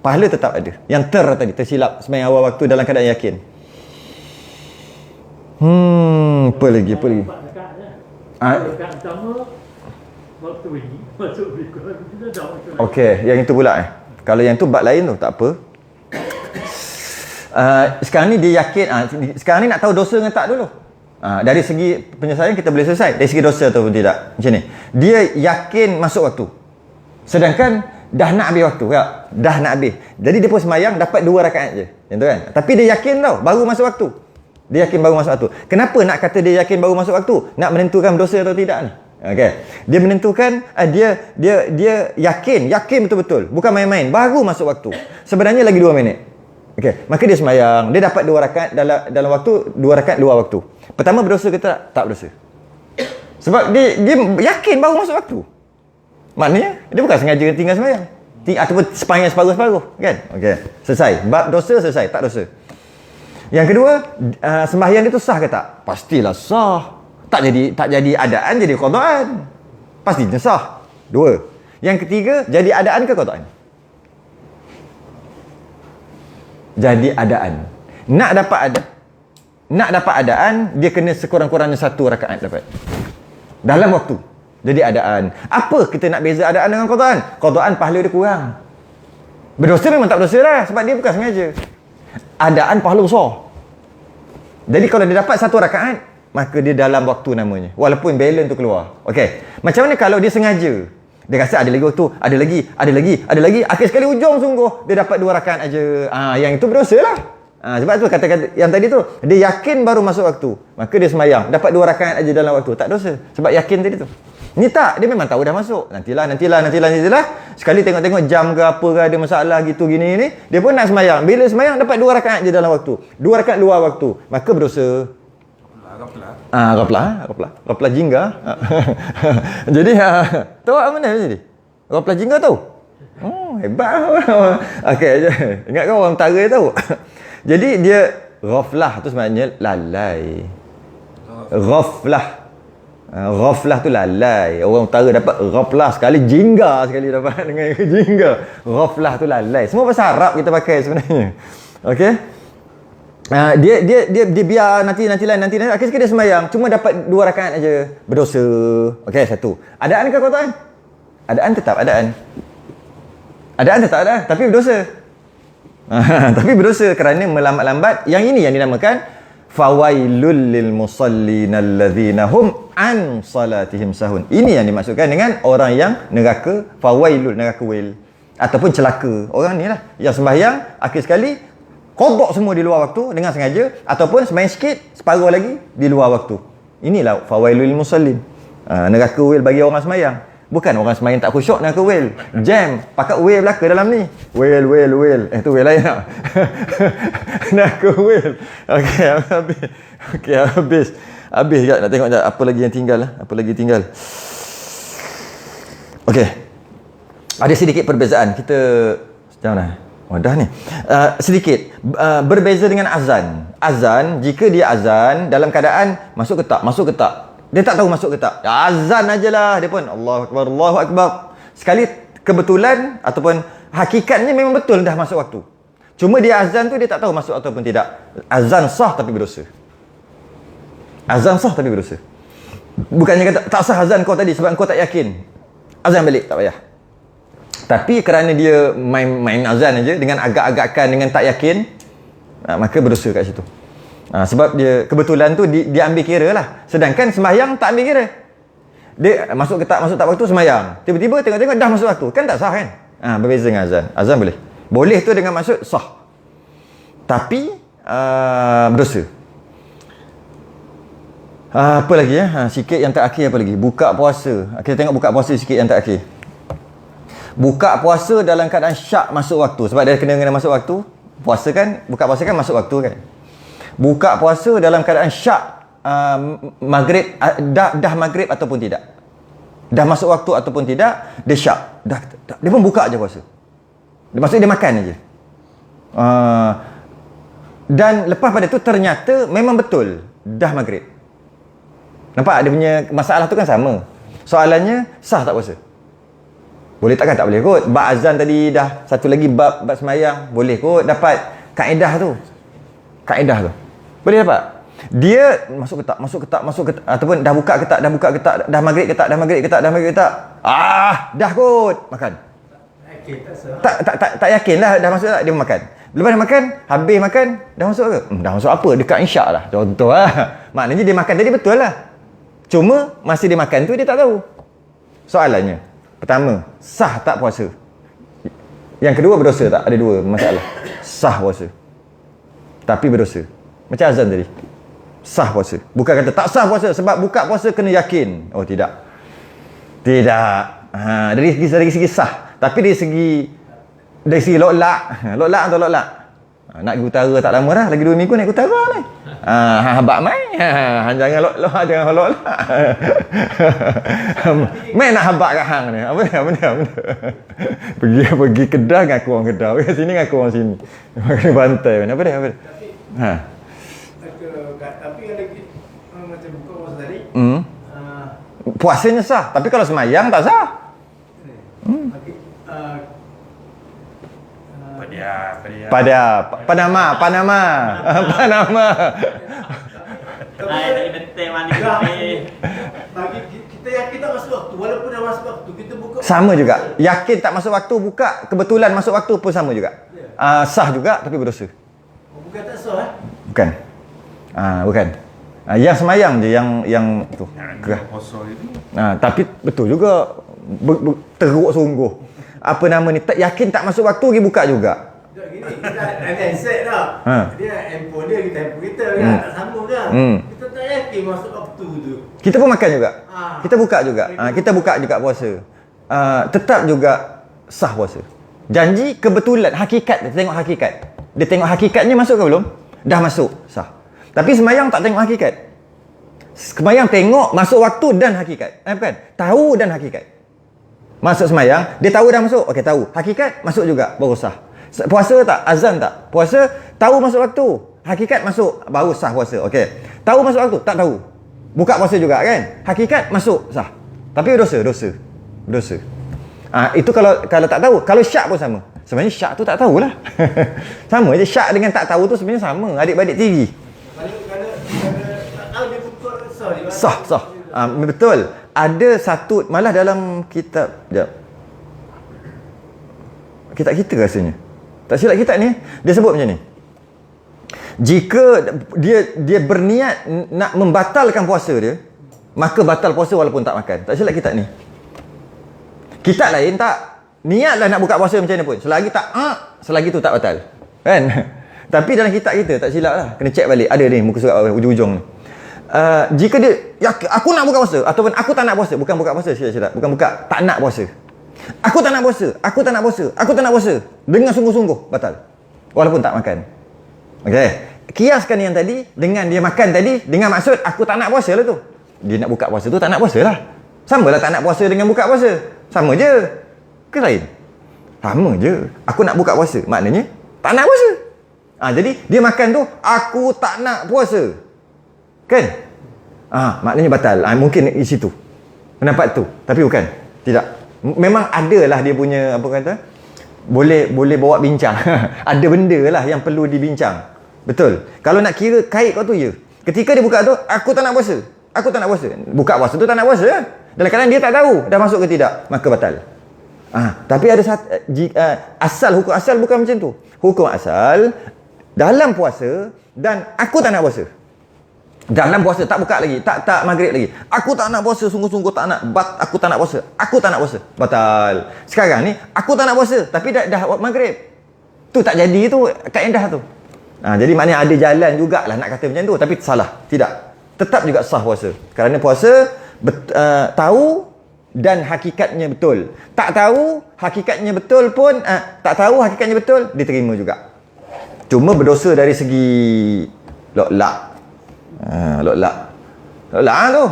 Pahala tetap ada. Yang tadi tersilap sembahyang awal waktu dalam keadaan yakin. Apa lagi? Rakaat pertama waktu ini masuk berikut kita dah waktu. Okey, yang itu pula Kalau yang tu bab lain tu tak apa. Sekarang ni dia yakin sekarang ni nak tahu dosa dengan tak dulu. Dari segi penyelesaian kita boleh selesai. Dari segi dosa ataupun tidak. Macam ni. Dia yakin masuk waktu. Sedangkan dah nak habis waktu. Ya? Dah nak habis. Jadi dia pun semayang dapat 2 rakaat je. Macam tu kan? Tapi dia yakin tau. Baru masuk waktu. Dia yakin baru masuk waktu. Kenapa nak kata dia yakin baru masuk waktu? Nak menentukan dosa atau tidak ni. Okay. Dia menentukan dia yakin betul-betul. Bukan main-main. Baru masuk waktu. Sebenarnya lagi 2 minit. Okay. Maka dia semayang. Dia dapat 2 rakaat dalam waktu 2 rakaat luar waktu. Pertama berdosa ke tak? Tak berdosa. Sebab dia yakin baru masuk waktu. Maknanya dia bukan sengaja tinggal semayang. Ataupun sepanjang separuh-separuh. Kan? Okay. Selesai. Bab dosa selesai. Tak dosa. Yang kedua, sembahyang dia tu sah ke tak? Pastilah sah. Tak jadi adaan, jadi qadaan. Pastinya sah. 2. Yang ketiga, jadi adaan ke qadaan? Jadi adaan. Nak dapat adaan, dia kena sekurang-kurangnya 1 rakaat dapat. Dalam waktu. Jadi adaan. Apa kita nak beza adaan dengan qadaan? Qadaan pahala dia kurang. Berdosa memang tak berdosa lah. Sebab dia bukan sengaja. Adaan pahala besar. Jadi kalau dia dapat 1 rakaat, maka dia dalam waktu namanya. Walaupun balance tu keluar. Okey. Macam mana kalau dia sengaja? Dia rasa ada lagi waktu, ada lagi. Akhir sekali hujung sungguh, dia dapat 2 rakaat aja. Yang itu berdosa lah. Sebab tu kata-kata yang tadi tu, dia yakin baru masuk waktu. Maka dia semayang, dapat 2 rakaat aja dalam waktu. Tak dosa. Sebab yakin tadi tu. Ni tak, dia memang tahu dah masuk. Nantilah. Sekali tengok-tengok jam ke apa ke, ada masalah gitu gini ni, dia pun nak semayang. Bila semayang dapat 2 rakaat je dalam waktu. 2 rakaat luar waktu. Maka berdosa. Ghaflah jingga. Jadi tahu apa mana jadi? Ghaflah jingga tahu? Hebat. Okey, ingat kau orang utara tahu. Jadi dia ghaflah tu sebenarnya lalai. Ghaflah tu lalai. Orang utara dapat ghaflah sekali, jingga sekali dapat dengan jingga. Ghaflah tu lalai. Semua bahasa Arab kita pakai sebenarnya. Okey? Dia biar nanti akhir sekali dia semayang, cuma dapat 2 rakaat aja. Berdosa. Okey, 1. Adaan ke qadaan? Adaan tetap adaan. Adaan tetap adaan, tapi berdosa. Tapi berdosa kerana melambat-lambat. Yang ini yang dinamakan fawailul lil musallin allazina hum an salatihim sahun. Ini yang dimaksudkan dengan orang yang neraka, fawailul, neraka wail ataupun celaka. Orang ni lah yang sembahyang akhir sekali qada semua di luar waktu dengan sengaja, ataupun sembahyang sikit separuh lagi di luar waktu. Inilah fawailul lil musallin. Neraka wail bagi orang sembahyang. Bukan orang sembahyang tak khusyuk neraka wail. Jam, pakat wail belaka dalam ni. Wail. Tu wail lain tak? Neraka wail. Okey, habis. Habis jap, nak tengok jap apa lagi yang tinggal lah. Okey. Ada sedikit perbezaan. Kita sejauh mana? Dah ni. Sedikit. Berbeza dengan azan. Azan, jika dia azan dalam keadaan masuk ke tak. Dia tak tahu masuk ke tak. Azan ajalah. Dia pun Allahu Akbar. Sekali kebetulan ataupun hakikatnya memang betul dah masuk waktu. Cuma dia azan tu dia tak tahu masuk ataupun tidak. Azan sah tapi berdosa. Bukannya kata tak sah azan kau tadi sebab kau tak yakin. Azan balik, tak payah. Tapi kerana dia main azan aja dengan agak-agakkan, dengan tak yakin, maka berdosa kat situ. Sebab dia kebetulan tu dia ambil kira lah. Sedangkan sembahyang tak ambil kira. Dia masuk tak waktu sembahyang. Tiba-tiba tengok-tengok dah masuk waktu. Kan tak sah kan? Berbeza dengan azan. Azan boleh. Boleh tu dengan maksud sah. Tapi berdosa. Apa lagi ya? Sikit yang terakhir apa lagi? Buka puasa. Kita tengok buka puasa sikit yang terakhir. Buka puasa dalam keadaan syak masuk waktu. Sebab dia kena masuk waktu. Puasa kan, buka puasa kan masuk waktu kan. Buka puasa dalam keadaan syak maghrib, dah maghrib ataupun tidak. Dah masuk waktu ataupun tidak, dia syak. Dia pun buka je puasa. Maksudnya dia makan aja. Dan lepas pada tu ternyata memang betul dah maghrib. Nampak dia punya masalah tu kan sama. Soalannya sah tak puasa? Boleh takkan tak boleh kot. Bab azan tadi dah, satu lagi bab semayang, boleh kot dapat kaedah tu. Boleh dapat. Dia masuk ke tak ataupun dah buka ke tak, dah maghrib ke tak. Dah kot makan. Tak yakin lah dah masuk tak, dia makan. Lepas dia makan, habis makan, dah masuk ke? Dah masuk apa? Dekat insya lah. Contoh lah. Maknanya dia makan tadi betul lah. Cuma masa dia makan tu dia tak tahu. Soalannya, pertama, sah tak puasa? Yang kedua, berdosa tak? Ada dua masalah. Sah puasa, tapi berdosa. Macam azan tadi. Sah puasa. Bukan kata tak sah puasa sebab buka puasa kena yakin. Oh tidak. Tidak. Dari segi sah. Tapi dari segi loklak. Loklak atau loklak? Nak pergi utara tak lama dah. Lagi 2 minggu nak pergi utara ni. Habak mai. Jangan loklak, jangan loklak. Mai nak habak kat hang ni. Apa dia? Pergi Kedah ngaku orang Kedah. Pergi sini ngaku orang sini. Kena bantai. Apa dia? Tapi kalau macam buka puasa tadi, puasanya sah. Tapi kalau semayang tak sah. Panama. bagi kita yakin tak masuk waktu, walaupun dah masuk waktu, kita buka Sama juga. Yakin tak masuk waktu, buka kebetulan masuk waktu pun sama juga. Sah juga tapi berdosa. bukan tak sah Bukan. Bukan. Yang semayang je yang tu. Gerah. Tapi betul juga teruk sungguh. Apa nama ni? Yakin tak masuk waktu pergi buka juga. Gini, kita ada handset dah. Dia handphone dia, handphone kita tak sambung kan. Kita tak yakin masuk waktu tu. Kita pun makan juga. Kita buka juga. Kita buka juga puasa. Tetap juga sah puasa. Janji kebetulan, hakikat dia tengok hakikat. Dia tengok hakikatnya masuk ke belum? Dah masuk, sah. Tapi semayang tak tengok hakikat. Semayang tengok masuk waktu dan hakikat. Bukan? Tahu dan hakikat. Masuk semayang, dia tahu dah masuk. Okey, tahu. Hakikat masuk juga, baru sah. Puasa tak? Azan tak? Puasa tahu masuk waktu. Hakikat masuk, baru sah puasa. Okey. Tahu masuk waktu? Tak tahu. Buka puasa juga kan? Hakikat masuk, sah. Tapi dosa. Itu kalau tak tahu. Kalau syak pun sama. Sebenarnya syak tu tak tahulah. Sama je, syak dengan tak tahu tu sebenarnya sama. Adik-beradik tinggi. Kalau tak tahu dia buka sah dia. Sah. Betul. Ada satu, malah dalam kitab, kitab kita rasanya. Tak silap kitab ni, dia sebut macam ni. Jika dia berniat nak membatalkan puasa dia, maka batal puasa walaupun tak makan. Tak silap kitab ni. Kitab lain tak. Niatlah nak buka puasa macam mana pun. Selagi tu tak batal. Kan? Tapi dalam kitab kita, tak silap lah. Kena check balik. Ada ni, muka surat ujung-ujung ni. Jika dia aku nak buka puasa ataupun aku tak nak puasa, bukan buka puasa silap, bukan buka, tak nak puasa. Aku tak nak puasa dengan sungguh-sungguh, batal. Walaupun tak makan. Okey. Kiaskan yang tadi dengan dia makan tadi dengan maksud aku tak nak puasa lah tu. Dia nak buka puasa tu tak nak puasa lah. Samalah tak nak puasa dengan buka puasa. Sama je. Ke lain? Sama je. Aku nak buka puasa, maknanya tak nak puasa. Jadi dia makan tu aku tak nak puasa. Kan? Maknanya batal. Mungkin di situ. Pendapat tu. Tapi bukan. Tidak. Memang adalah dia punya, apa kata, boleh bawa bincang. Ada benda lah yang perlu dibincang. Betul. Kalau nak kira kait kau tu je. Ketika dia buka tu, aku tak nak puasa. Buka puasa tu tak nak puasa. Dalam keadaan dia tak tahu dah masuk ke tidak, maka batal. Tapi ada hukum asal bukan macam tu. Hukum asal dalam puasa dan aku tak nak puasa. Dalam puasa tak buka lagi, tak maghrib lagi. Aku tak nak puasa, sungguh-sungguh tak nak. Aku tak nak puasa. Batal. Sekarang ni aku tak nak puasa tapi dah maghrib. Tu tak jadi tu kaedah tu. Jadi maknanya ada jalan jugalah nak kata macam tu tapi salah. Tidak. Tetap juga sah puasa. Kerana puasa tahu dan hakikatnya betul. Tak tahu hakikatnya betul pun diterima juga. Cuma berdosa dari segi loklak. Loklak tu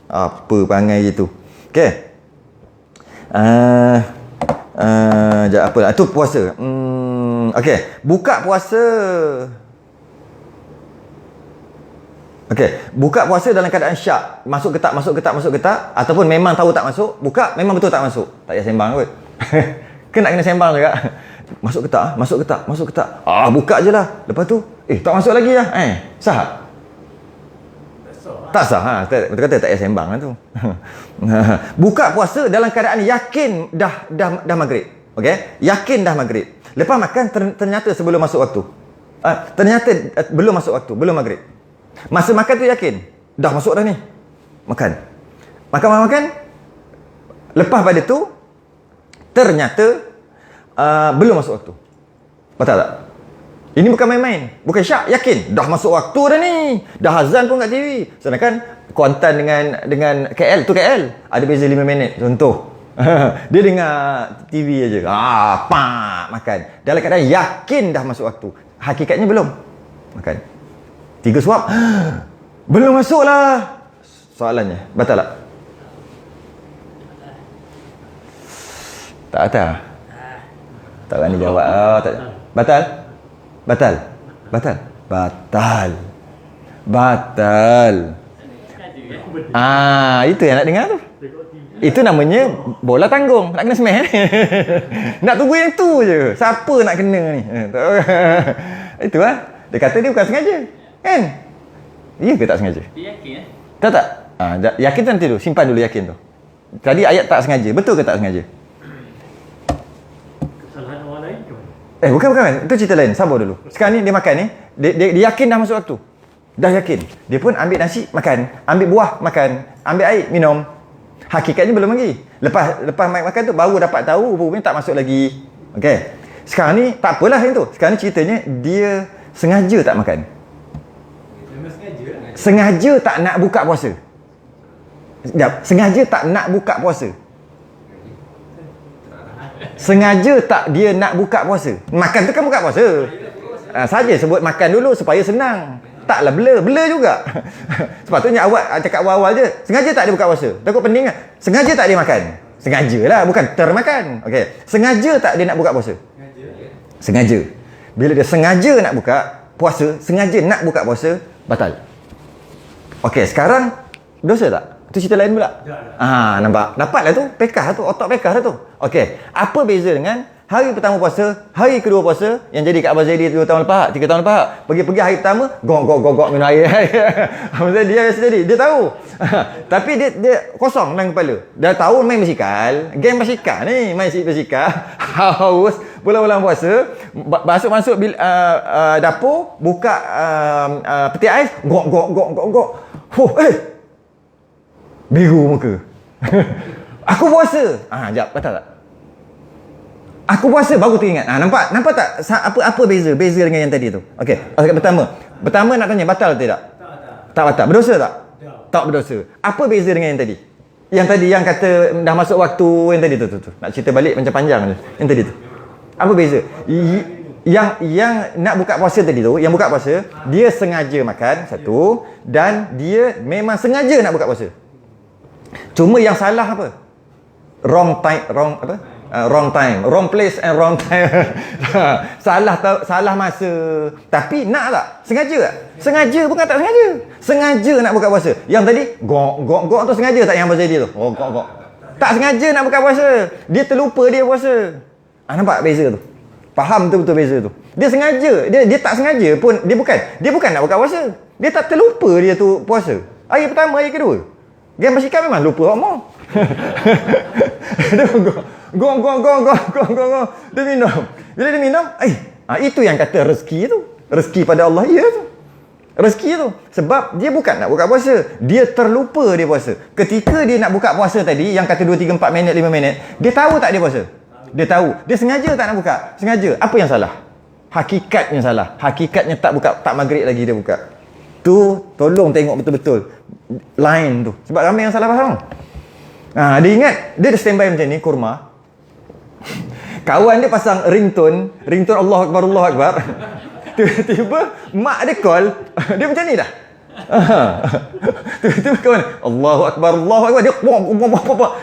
apa perangai gitu. Okey. Apa lah tu puasa. Okey, buka puasa. Buka puasa dalam keadaan syak, masuk ke tak ataupun memang tahu tak masuk, buka memang betul tak masuk. Tak payah sembang kot. Kena sembang juga. Masuk ke tak? Buka je lah. Lepas tu tak masuk lagi lah. Sah? Tak sah. Betul kata tak payah sembang lah tu. Buka puasa dalam keadaan yakin dah maghrib. Okey, yakin dah maghrib. Lepas makan ternyata sebelum masuk waktu. Ternyata belum masuk waktu, belum maghrib. Masa makan tu yakin dah masuk dah ni. Makan. Makan. Lepas pada tu ternyata belum masuk waktu. Betul tak? Ini bukan main-main. Bukan syak, yakin dah masuk waktu dah ni. Dah azan pun kat TV. Sedangkan Kuantan dengan KL tu KL ada beza 5 minit contoh. Dia dengar TV aja. Makan. Dalam keadaan yakin dah masuk waktu. Hakikatnya belum. Makan. 3 suap. Belum masuk lah. Soalannya, batal tak? Tak batal. Tak berani jawab. Tak. Batal? Batal. Batal. Batal. Batal. Itu yang nak dengar tu. Itu namanya bola tanggung. Nak kena smash. Nak tunggu yang tu je. Siapa nak kena ni? Itu lah. Dia kata dia bukan sengaja. Kan? Ya ke tak sengaja? Dia yakin Tak? Yakin tu nanti tu. Simpan dulu yakin tu. Tadi ayat tak sengaja. Betul ke tak sengaja? Kesalahan orang lain ke mana? Bukan. Itu cerita lain. Sabar dulu. Sekarang ni dia makan ni. Dia yakin dah masuk waktu. Dah yakin. Dia pun ambil nasi, makan. Ambil buah, makan. Ambil air, minum. Hakikatnya belum lagi. Lepas makan tu, baru dapat tahu rupanya tak masuk lagi. Okey. Sekarang ni, tak apalah yang tu. Sekarang ni ceritanya, dia sengaja tak makan. Memang sengaja lah. Sengaja tak nak buka puasa. Sekejap. Sengaja tak nak buka puasa. Sengaja tak dia nak buka puasa. Makan tu kan buka puasa. Saja sebut makan dulu supaya senang. Taklah blur juga. Sepatutnya awak cakap awal-awal je. Sengaja tak dia buka puasa. Takut pening kan? Sengaja tak dia makan. Sengajalah, bukan termakan. Okey. Sengaja tak dia nak buka puasa. Sengaja. Bila dia sengaja nak buka puasa, sengaja nak buka puasa, batal. Okey, sekarang dosa tak? Itu cerita lain pula. Nampak? Dapatlah tu, pekah tu, otak pekah dah tu. Okey, apa beza dengan hari pertama puasa, hari kedua puasa yang jadi kat Abang Zaidi 2 tahun lepas, 3 tahun lepas. Pergi hari pertama, gok minum air. Maksudnya dia biasa jadi, dia tahu. Tapi dia kosong dalam kepala. Dah tahu main basikal, game basikal ni, main basikal, haus, bulan-bulan puasa, masuk dapur, buka peti ais, gok. Biru muka. Aku puasa. Jap, batal tak? Aku puasa baru teringat. Nampak tak apa beza dengan yang tadi tu? Okey. Pertama nak tanya batal atau tidak? Tak batal. Berdosa tak? Tak berdosa. Apa beza dengan yang tadi? Yang tadi yang kata dah masuk waktu yang tadi tu. Nak cerita balik macam panjang je. Yang tadi tu. Apa beza? Yang nak buka puasa tadi tu, yang buka puasa, dia sengaja makan satu dan dia memang sengaja nak buka puasa. Cuma yang salah apa? Wrong time, wrong place and wrong time. salah masa. Tapi nak tak? Sengaja tak? Sengaja bukan tak sengaja. Sengaja nak buka puasa. Yang tadi gok tu sengaja tak yang Abang Zaidi tu? Gok. Tak sengaja nak buka puasa. Dia terlupa dia puasa. Nampak beza tu? Faham betul beza tu? Dia sengaja. Dia tak sengaja pun dia bukan nak buka puasa. Dia tak terlupa dia tu puasa. Hari pertama, hari kedua. Game basikal memang lupa hormon. Dia gong. Dia minum. Bila dia minum, itu yang kata rezeki tu. Rezeki pada Allah, ya tu. Rezeki tu. Sebab dia bukan nak buka puasa. Dia terlupa dia puasa. Ketika dia nak buka puasa tadi, yang kata 2, 3, 4 minit, 5 minit, dia tahu tak dia puasa? Dia tahu. Dia sengaja tak nak buka. Sengaja. Apa yang salah? Hakikatnya salah. Hakikatnya tak buka. Tak maghrib lagi dia buka. Tu, tolong tengok betul-betul. Line tu. Sebab ramai yang salah faham. Dia ingat, dia dah standby macam ni, kurma. Kawan dia pasang ringtone Allahu Akbar. Tiba-tiba mak dia call, dia macam ni dah. Tiba-tiba kawan, Allahu Akbar. Dia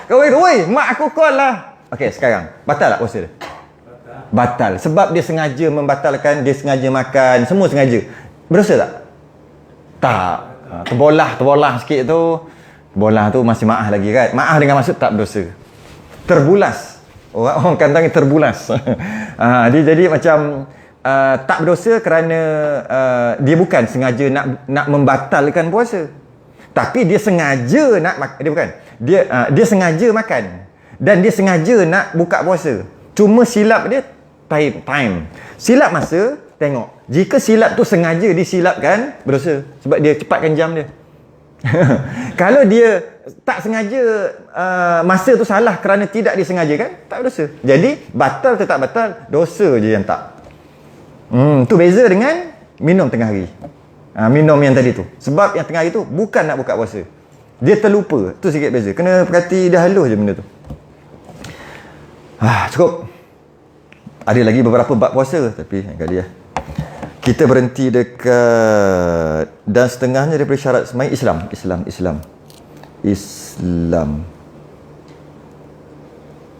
kawan dia, "Woi, mak aku call lah." Okey, sekarang batal tak puasa dia? Batal. Sebab dia sengaja membatalkan, dia sengaja makan, semua sengaja. Berdosa tak? Tak. Terbolah sikit tu. Bola tu masih maaf lagi kan. Maaf dengan maksud tak berdosa. Terbulas. Orang kata terbulas. Dia jadi macam tak berdosa kerana dia bukan sengaja nak membatalkan puasa. Tapi dia sengaja dia sengaja makan dan dia sengaja nak buka puasa. Cuma silap dia time. Silap masa, tengok. Jika silap tu sengaja disilapkan, berdosa. Sebab dia cepatkan jam dia. Kalau dia tak sengaja, masa tu salah kerana tidak disengajakan, tak berdosa. Jadi batal tetap batal, dosa je yang tak. Tu beza dengan minum tengah hari. Minum yang tadi tu. Sebab yang tengah hari tu bukan nak buka puasa. Dia terlupa. Tu sikit beza. Kena perhati dah halus je benda tu. Cukup. Ada lagi beberapa bab puasa, tapi kali kita berhenti dekat dan setengahnya daripada syarat sembahyang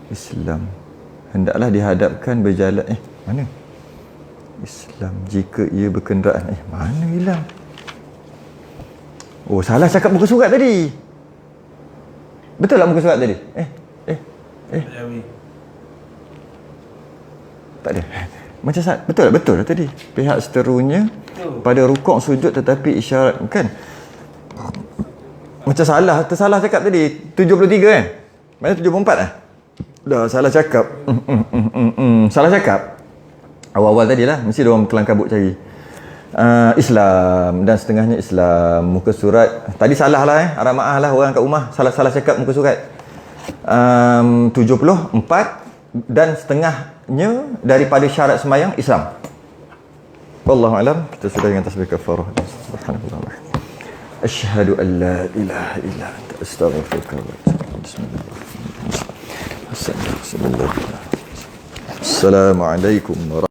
Islam hendaklah dihadapkan berjalan mana Islam jika ia berkenderaan mana hilang. Salah cakap muka surat tadi. Betul tak muka surat tadi? Tak ada. Macam betul lah tadi. Pihak seterunya pada rukuk sujud tetapi isyarat kan. Macam tersalah cakap tadi. 73 kan? Mana 74 Dah salah cakap. Salah cakap. Awal-awal tadi lah. Mesti diorang kelang kabut cari. Islam dan setengahnya Islam. Muka surat. Tadi salah lah Harap maaf lah orang kat rumah. Salah cakap muka surat. 74 dan setengahnya daripada syarat sembahyang Islam. Wallahu alam. Kita sudah dengan tasbih kafarah. Subhanallah. Asyhadu an la ilaha illa anta astaghfiruka wa atubu. Bismillahirrahmanirrahim. Assalamualaikum warahmatullahi wabarakatuh.